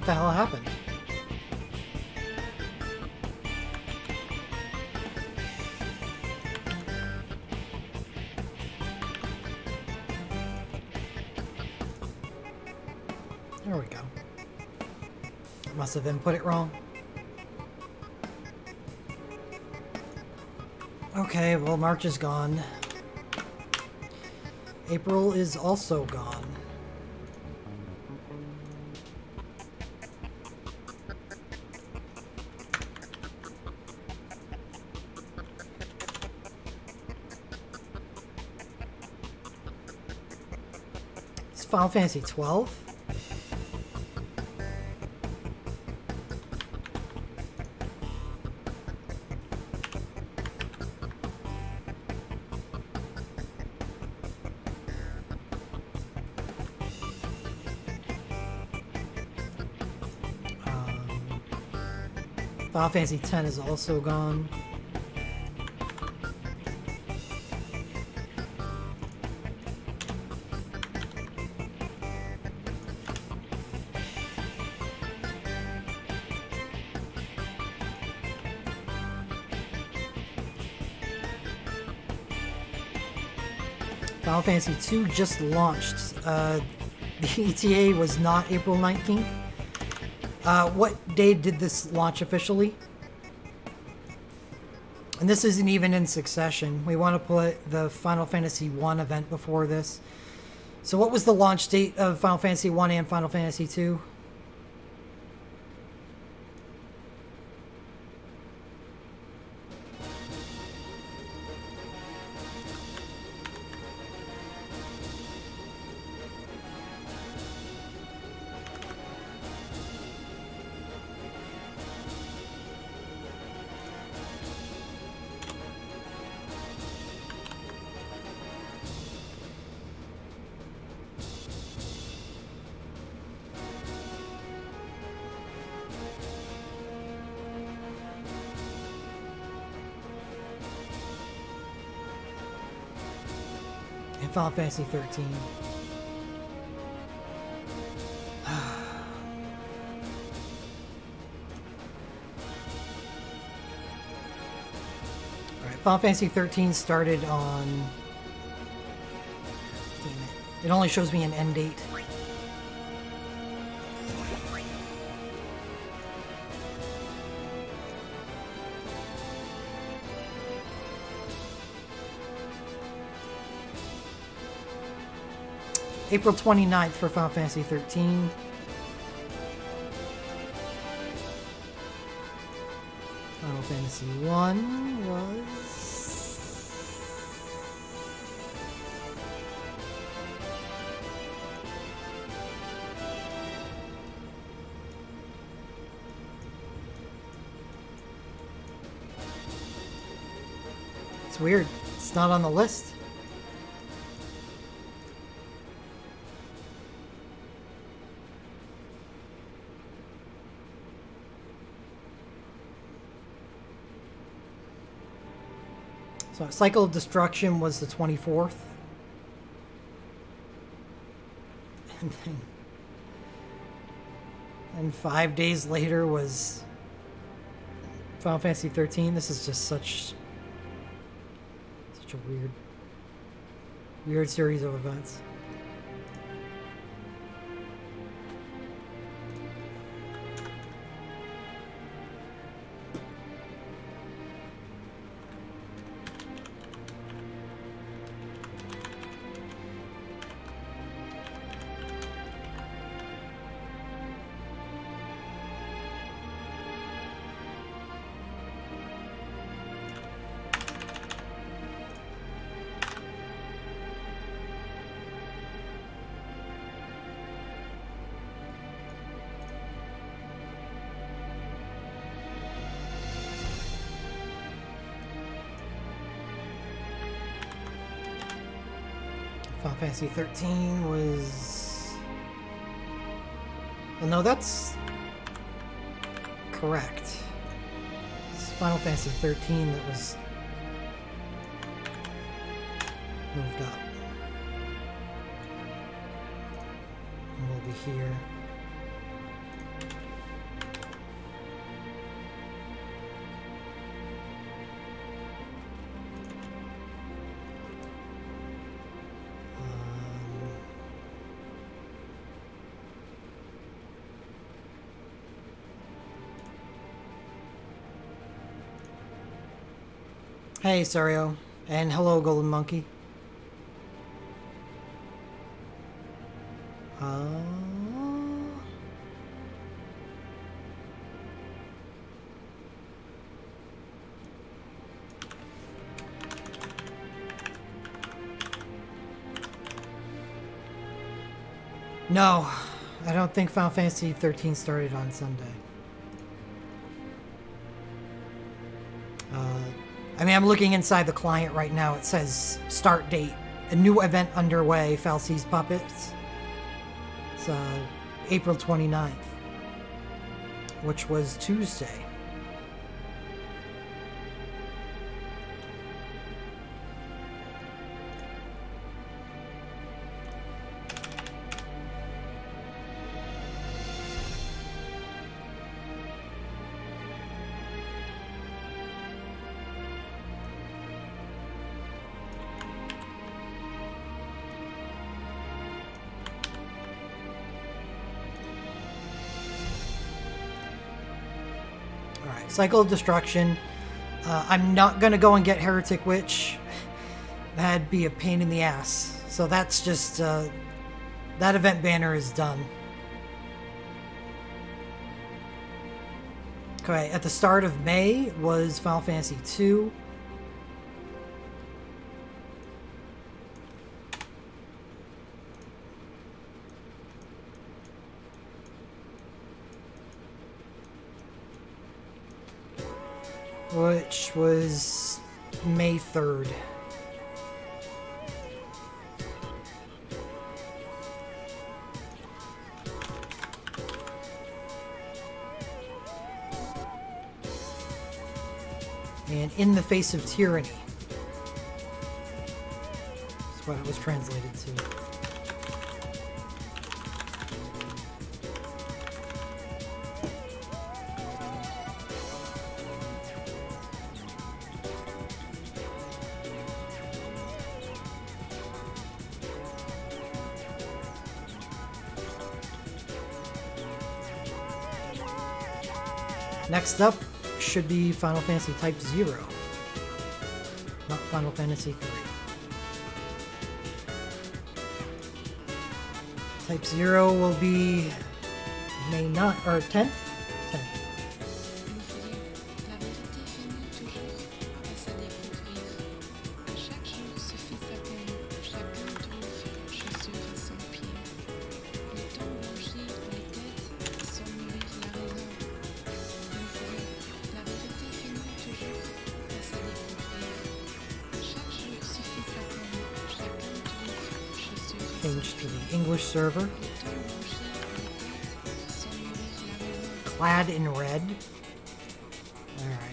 the hell happened? There we go. Must have input it wrong. Okay, well, March is gone. April is also gone. It's Final Fantasy 12. Final Fantasy X is also gone. Final Fantasy II just launched. The ETA was not April 19th. What day did this launch officially? And this isn't even in succession. We want to put the Final Fantasy I event before this. So what was the launch date of Final Fantasy I and Final Fantasy II? Final Fantasy 13. Alright, Final Fantasy 13 started on... Damn it. It only shows me an end date. April 29th for Final Fantasy 13. Final Fantasy 1 was... It's weird. It's not on the list. So Cycle of Destruction was the 24th. And 5 days later was Final Fantasy 13. This is just such a weird series of events. Final Fantasy 13 was... Well, no, that's correct. It's Final Fantasy 13 that was moved up. And we'll be here. Hey, Sario. And hello, Golden Monkey. No, I don't think Final Fantasy 13 started on Sunday. I mean, I'm looking inside the client right now. It says start date. A new event underway, Falsi's Puppets. It's April 29th, which was Tuesday. Cycle of Destruction. I'm not going to go and get Heretic Witch. That'd be a pain in the ass. So that's just... that event banner is done. Okay, at the start of May was Final Fantasy II. Which was May 3rd. And In the Face of Tyranny. That's what it was translated to. Next up should be Final Fantasy Type 0, not Final Fantasy 3. Type 0 will be May 9th, or 10th? 10th. Change to the English server. Clad in red. Alright.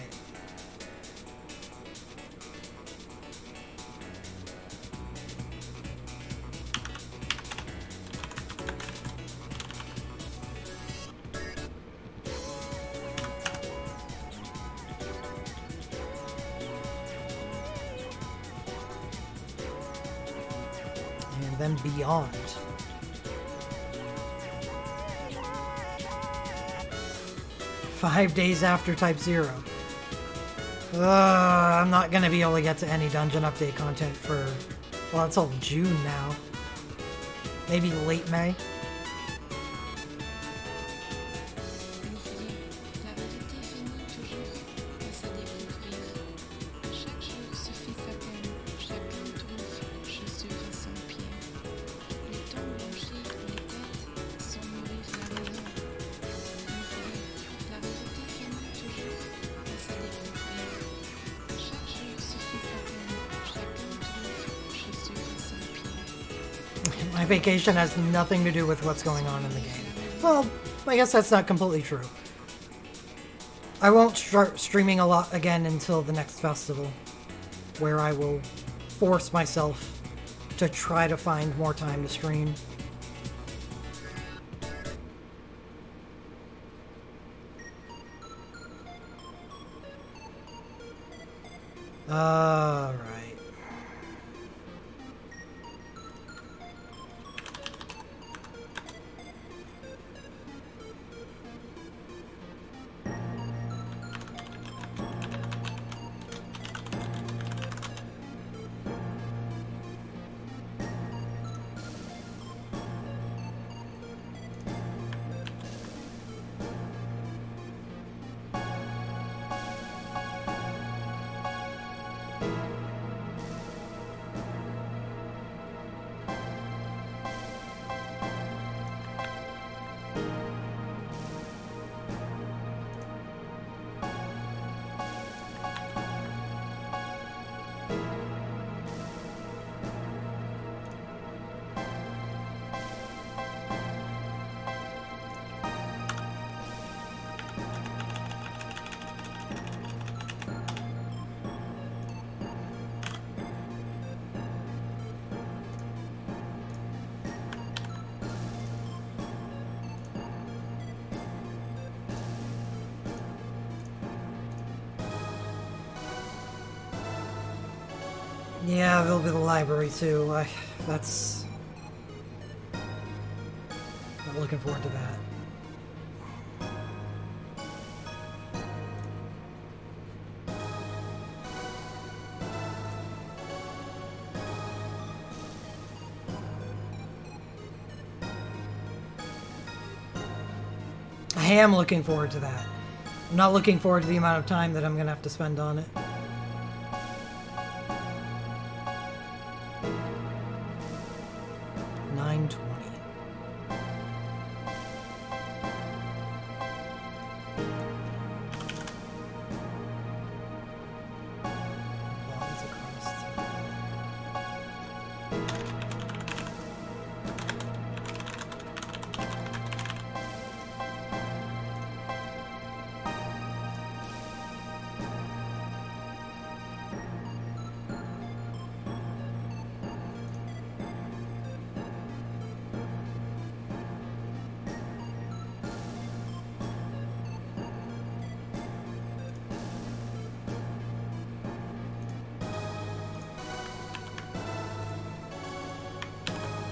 And then Beyond. Five days after Type 0. I'm not going to be able to get to any dungeon update content for, well, until June now. Maybe late May. My vacation has nothing to do with what's going on in the game. Well, I guess that's not completely true. I won't start streaming a lot again until the next festival, where I will force myself to try to find more time to stream. Alright. Yeah, there'll be the library too. That's... Not looking forward to that. I am looking forward to that. I'm not looking forward to the amount of time that I'm gonna have to spend on it.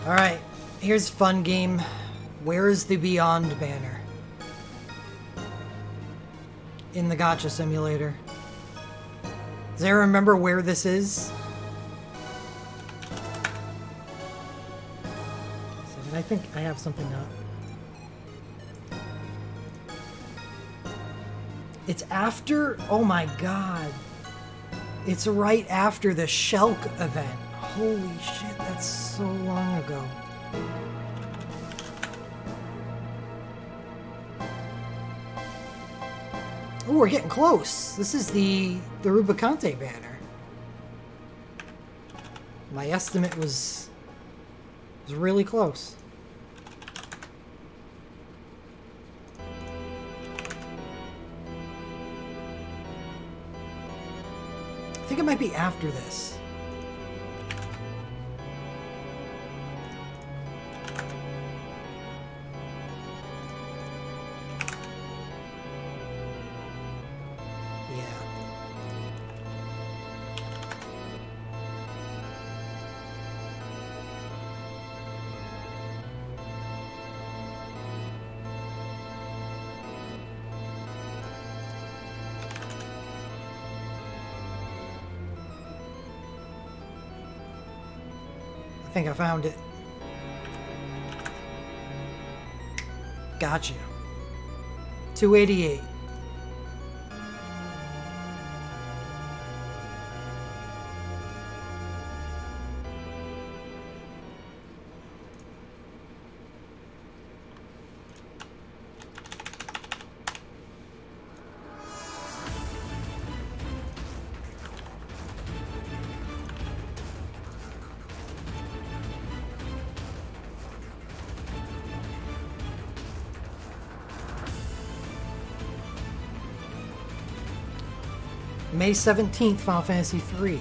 Alright, here's a fun game. Where is the Beyond banner? In the Gacha Simulator. Does anyone remember where this is? I think I have something up. It's after... Oh my god. It's right after the Shulk event. Holy shit, that's so long ago. Oh, we're getting close. This is the Rubicante banner. My estimate was really close. I think it might be after this. I think I found it. Gotcha. 288. May 17th, Final Fantasy III.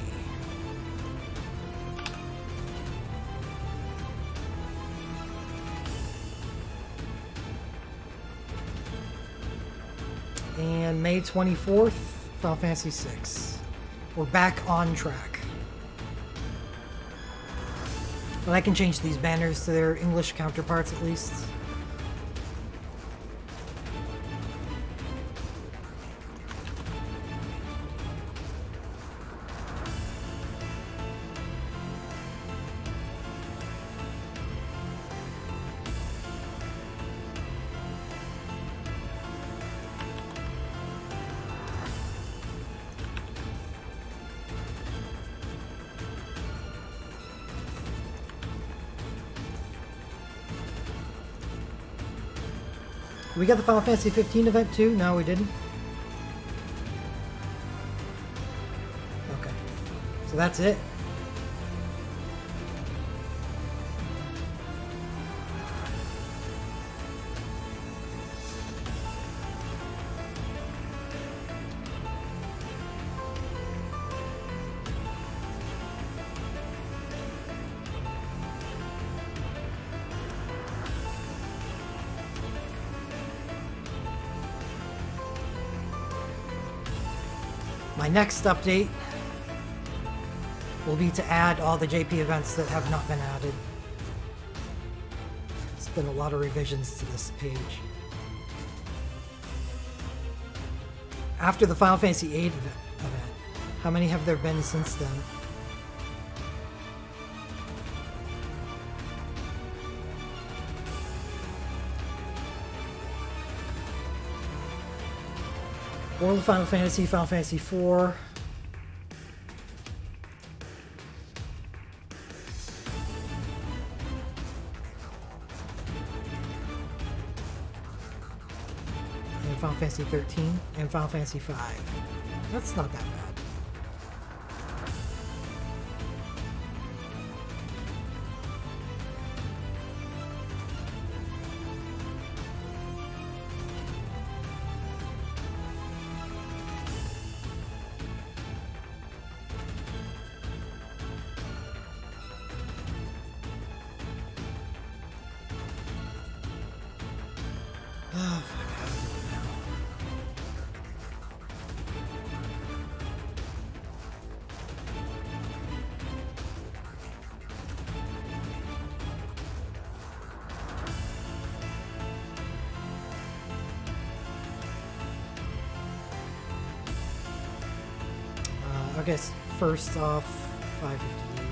And May 24th, Final Fantasy VI. We're back on track. But I can change these banners to their English counterparts at least. We got the Final Fantasy 15 event too? No, we didn't. Okay. So that's it. My next update will be to add all the JP events that have not been added. There's been a lot of revisions to this page. After the Final Fantasy VIII event, how many have there been since then? World of Final Fantasy, Final Fantasy IV. And Final Fantasy 13 and Final Fantasy 5. That's not that bad. I guess first off, 558.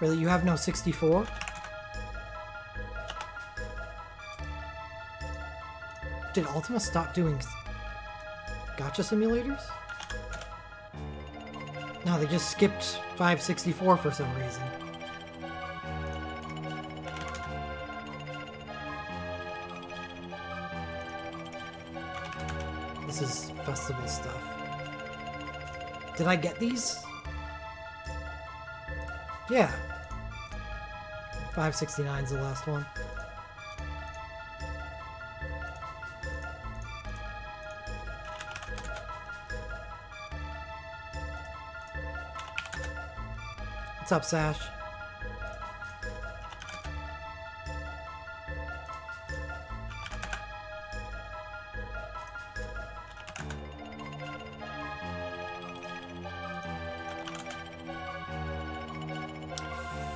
Really, you have no 64? Did Ultima stop doing gacha simulators? No, they just skipped 564 for some reason. This is festival stuff. Did I get these? Yeah. 569 is the last one. What's up, Sash?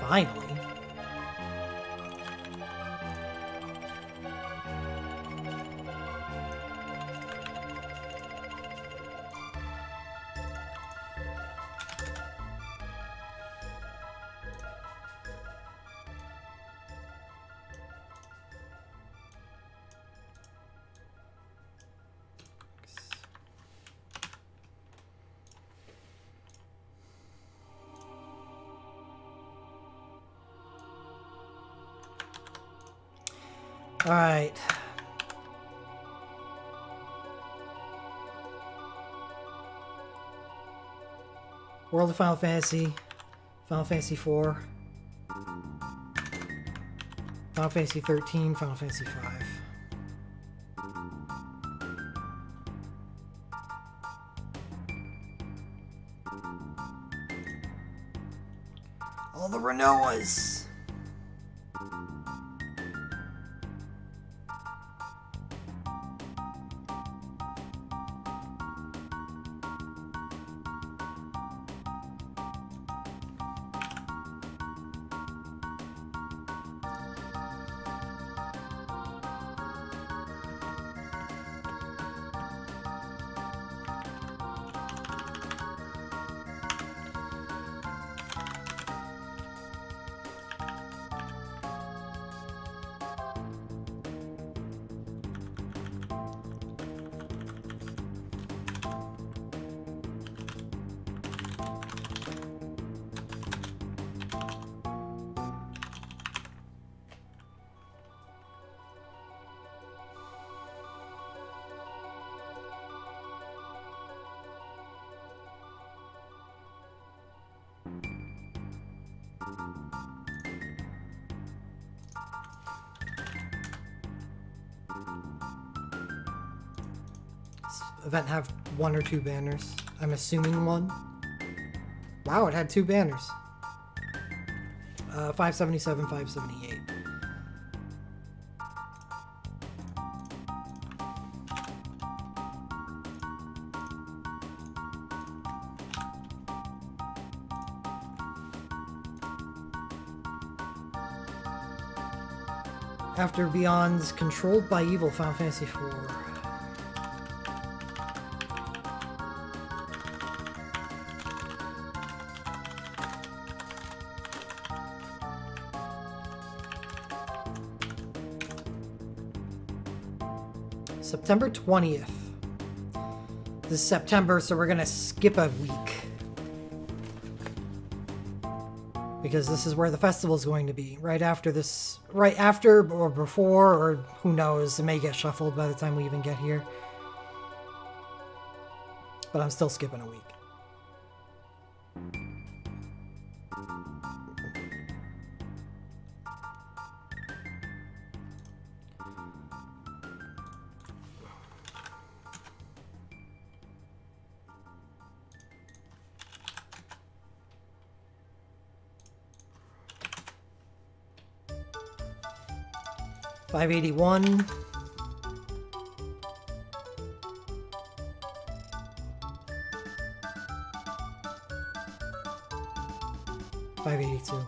Finally. Alright. World of Final Fantasy. Final Fantasy 4. Final Fantasy 13. Final Fantasy 5. All the Renoas! Event have 1 or 2 banners. I'm assuming 1. Wow, it had 2 banners. 577, 578. After Beyond's Controlled by Evil, Final Fantasy 4. September 20th. This is September, so we're gonna skip a week. Because this is where the festival is going to be. Right after this, right after or before, or who knows, it may get shuffled by the time we even get here. But I'm still skipping a week. $581. $582.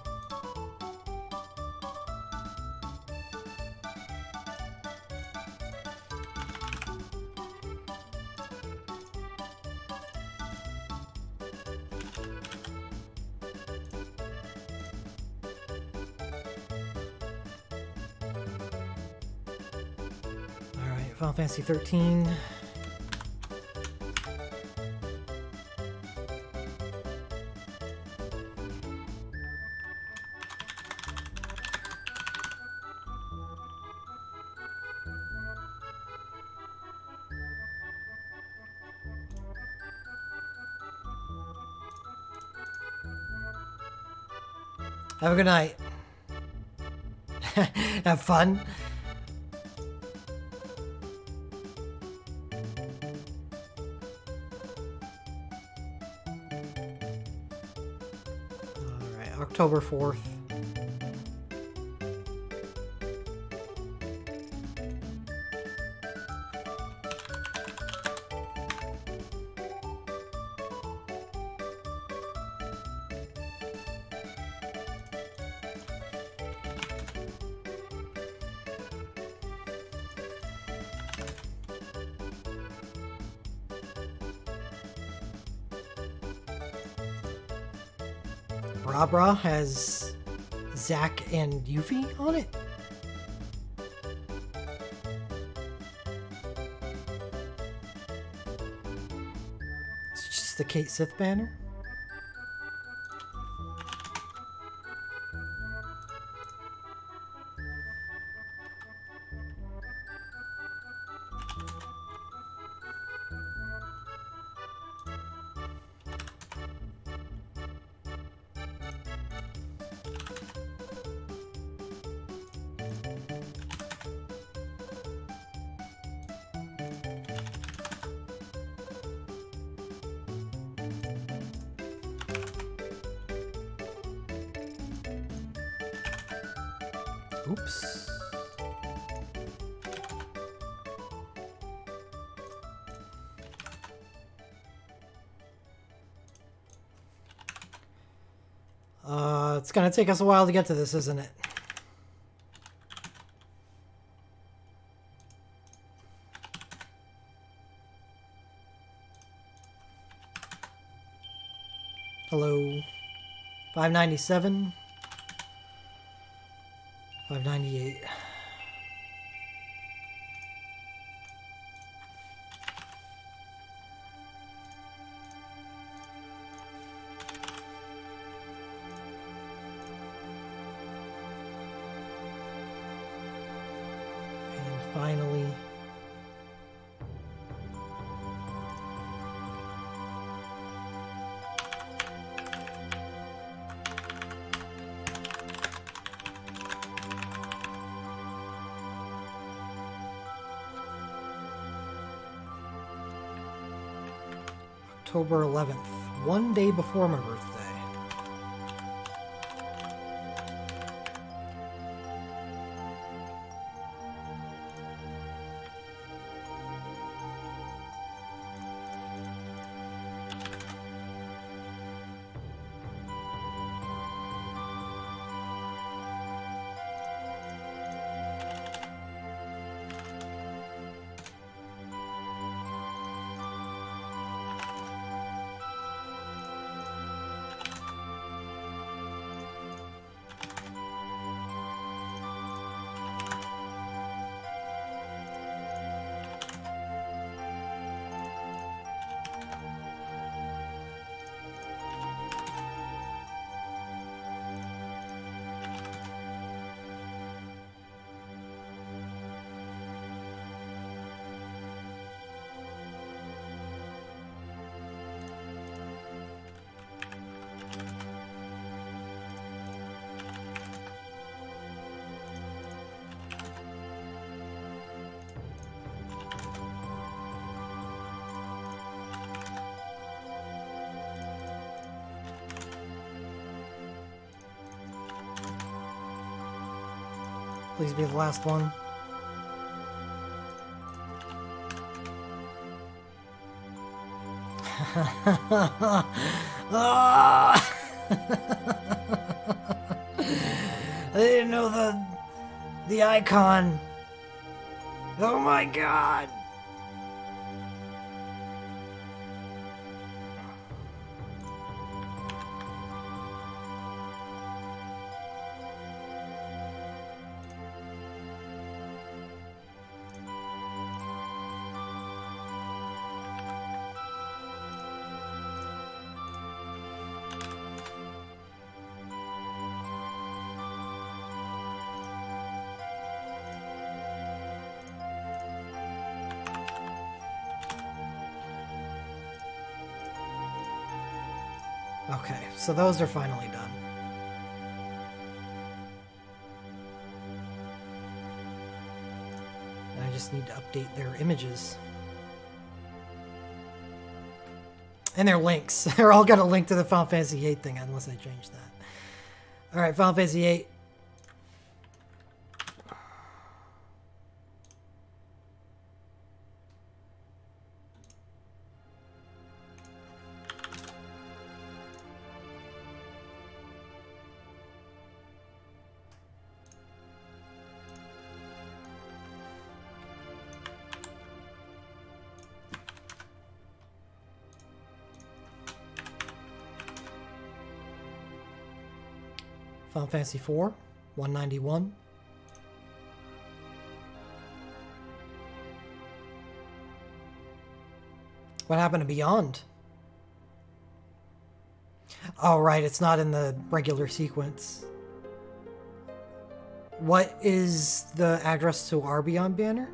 Final Fantasy 13. Have a good night. Have fun. October 4th. Bra has Zack and Yuffie on it. It's just the Kate Sith banner. Oops. It's gonna take us a while to get to this, isn't it? Hello. 597. 598. And finally, October 11th, one day before my birthday. Please be the last one. Ah! I didn't know the icon. Oh my god. Okay, so those are finally done. And I just need to update their images. And their links. They're all got a link to the Final Fantasy VIII thing, unless I change that. Alright, Final Fantasy VIII. Final Fantasy IV, 191. What happened to Beyond? Oh, right, it's not in the regular sequence. What is the address to our Beyond banner?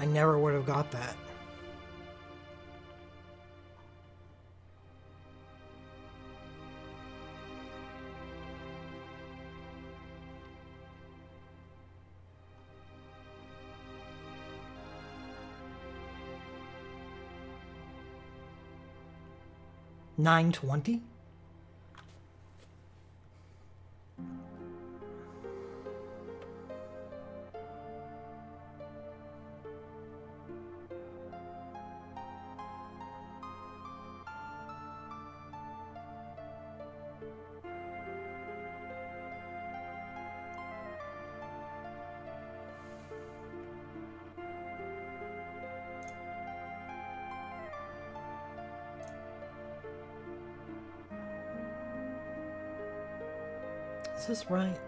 I never would have got that. $9.20? Is this right?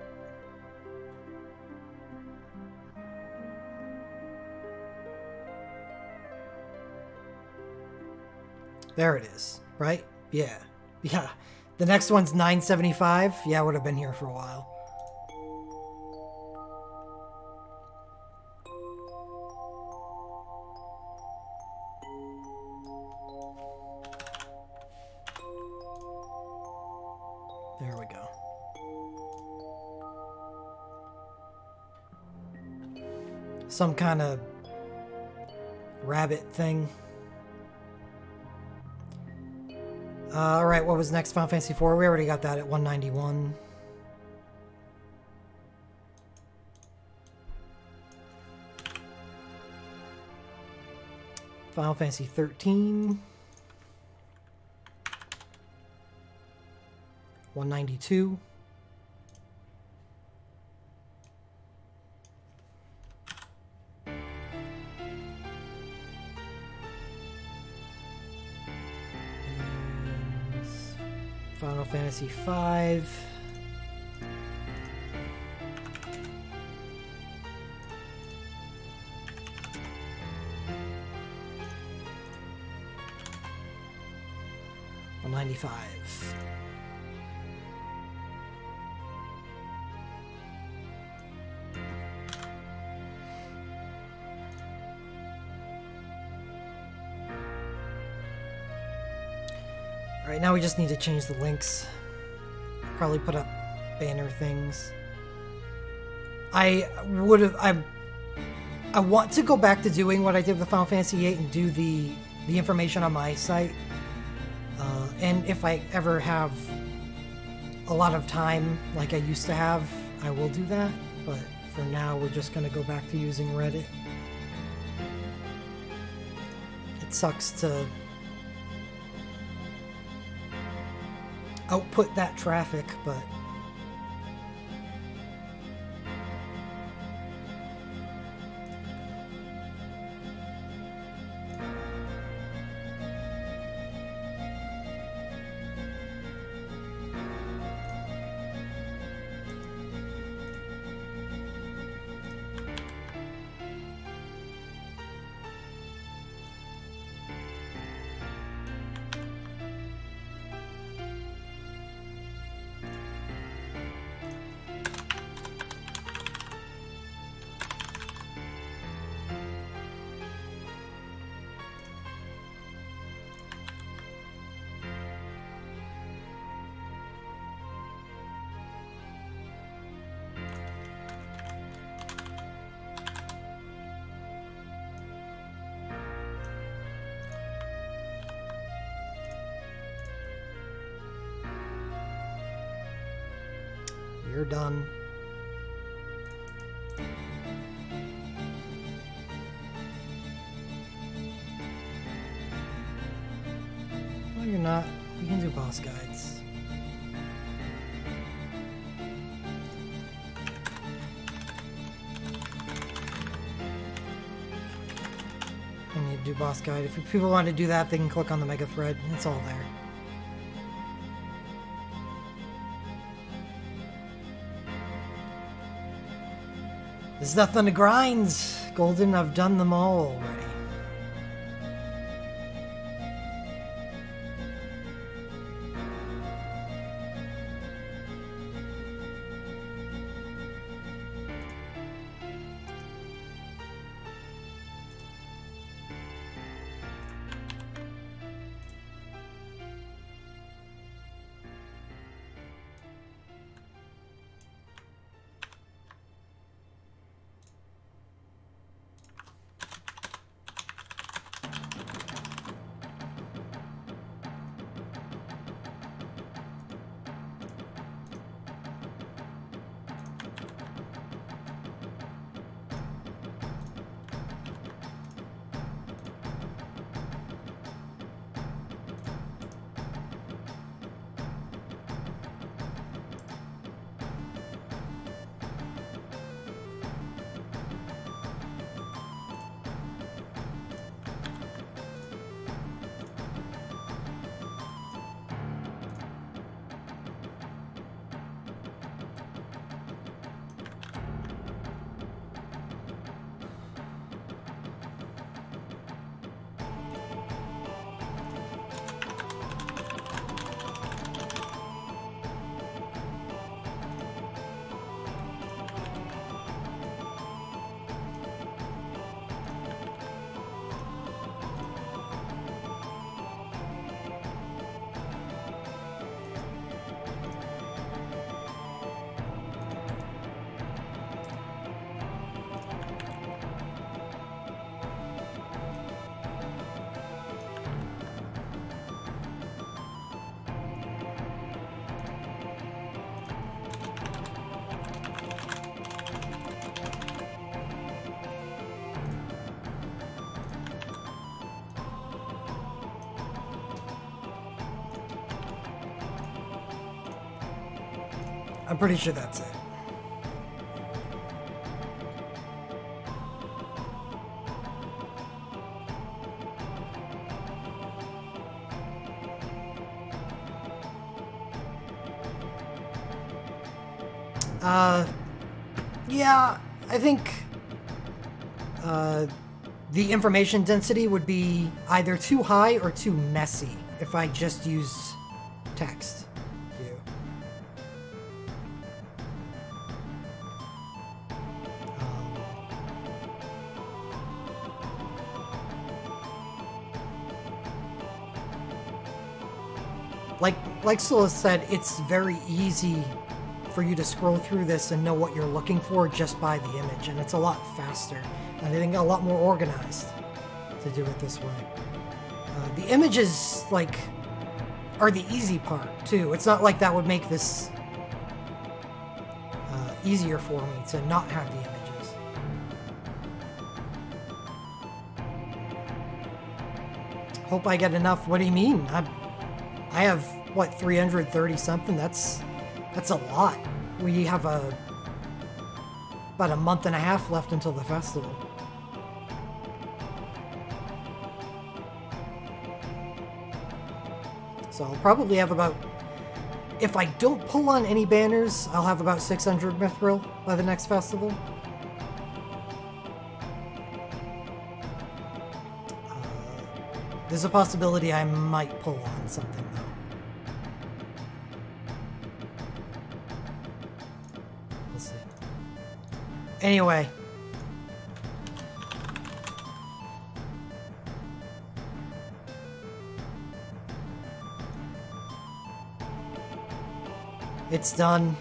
There it is, right? Yeah. Yeah. The next one's $9.75. Yeah, I would have been here for a while. There we go. Some kind of rabbit thing. All right, what was next? Final Fantasy IV. We already got that at 191. Final Fantasy 13. 192. Final Fantasy 5. $195. Alright, now we just need to change the links. Probably put up banner things. I want to go back to doing what I did with Final Fantasy VIII and do the information on my site. And if I ever have a lot of time like I used to have, I will do that. But for now, we're just going to go back to using Reddit. It sucks to output that traffic, but you're done. No, you're not. You can do boss guides. I need to do boss guide. If people want to do that, they can click on the mega thread. It's all there. There's nothing to grind, Golden. I've done them all already. I'm pretty sure that's it. Yeah, I think the information density would be either too high or too messy if I just use text. Like Scylla said, it's very easy for you to scroll through this and know what you're looking for just by the image, and it's a lot faster, and I think a lot more organized to do it this way. The images, like, are the easy part, too. It's not like that would make this easier for me to not have the images. Hope I get enough. What do you mean? I have, what, 330 something? That's a lot. We have about a month and a half left until the festival. So I'll probably have about, if I don't pull on any banners, I'll have about 600 mithril by the next festival. There's a possibility I might pull on something, though. We'll see. Anyway. It's done.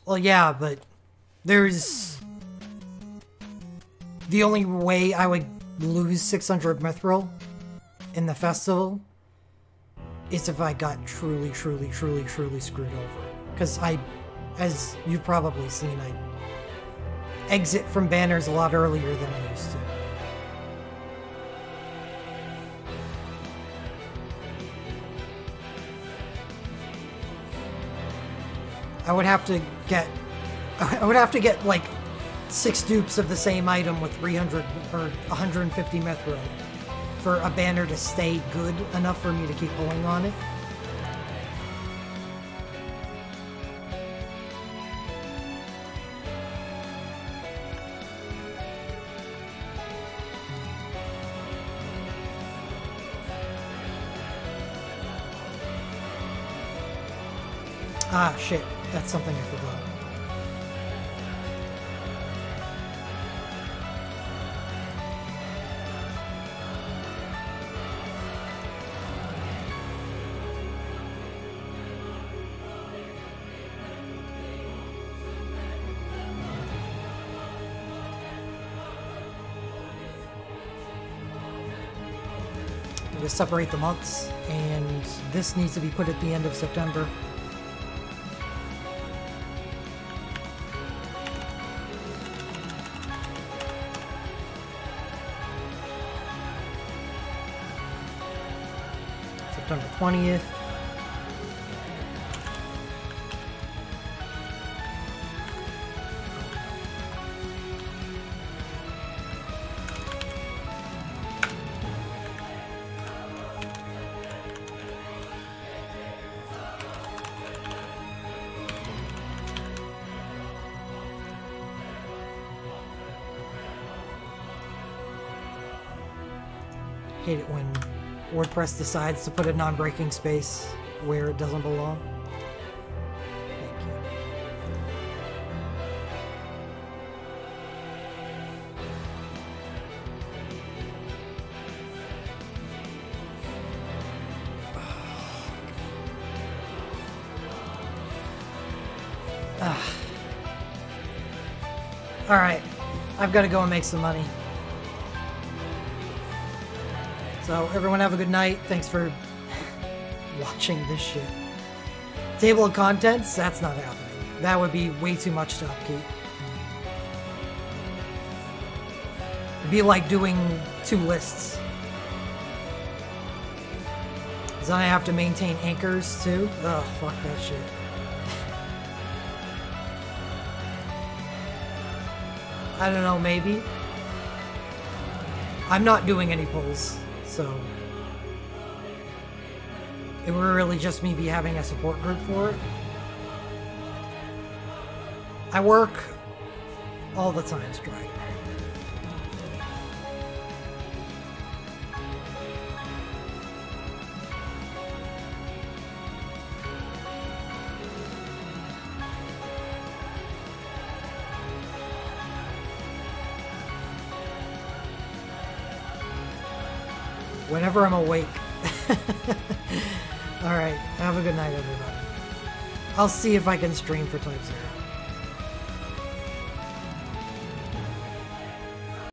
Well, yeah, but there's... The only way I would lose 600 mithril in the festival is if I got truly screwed over. Because as you've probably seen, I exit from banners a lot earlier than I used to. I would have to get like 6 dupes of the same item with 300 or 150 mithril for a banner to stay good enough for me to keep pulling on it. Ah, shit. That's something I forgot. To separate the months, and this needs to be put at the end of September. September 20th. Hate it when WordPress decides to put a non-breaking space where it doesn't belong. Thank you. Alright, I've got to go and make some money. So, everyone have a good night. Thanks for watching this shit. Table of contents? That's not happening. That would be way too much to upkeep. It'd be like doing 2 lists. Then I have to maintain anchors too. Oh, fuck that shit. I don't know, maybe. I'm not doing any polls, so it would really just me be having a support group for it. I work all the time, Stride. Whenever I'm awake. Alright, have a good night, everybody. I'll see if I can stream for Type 0.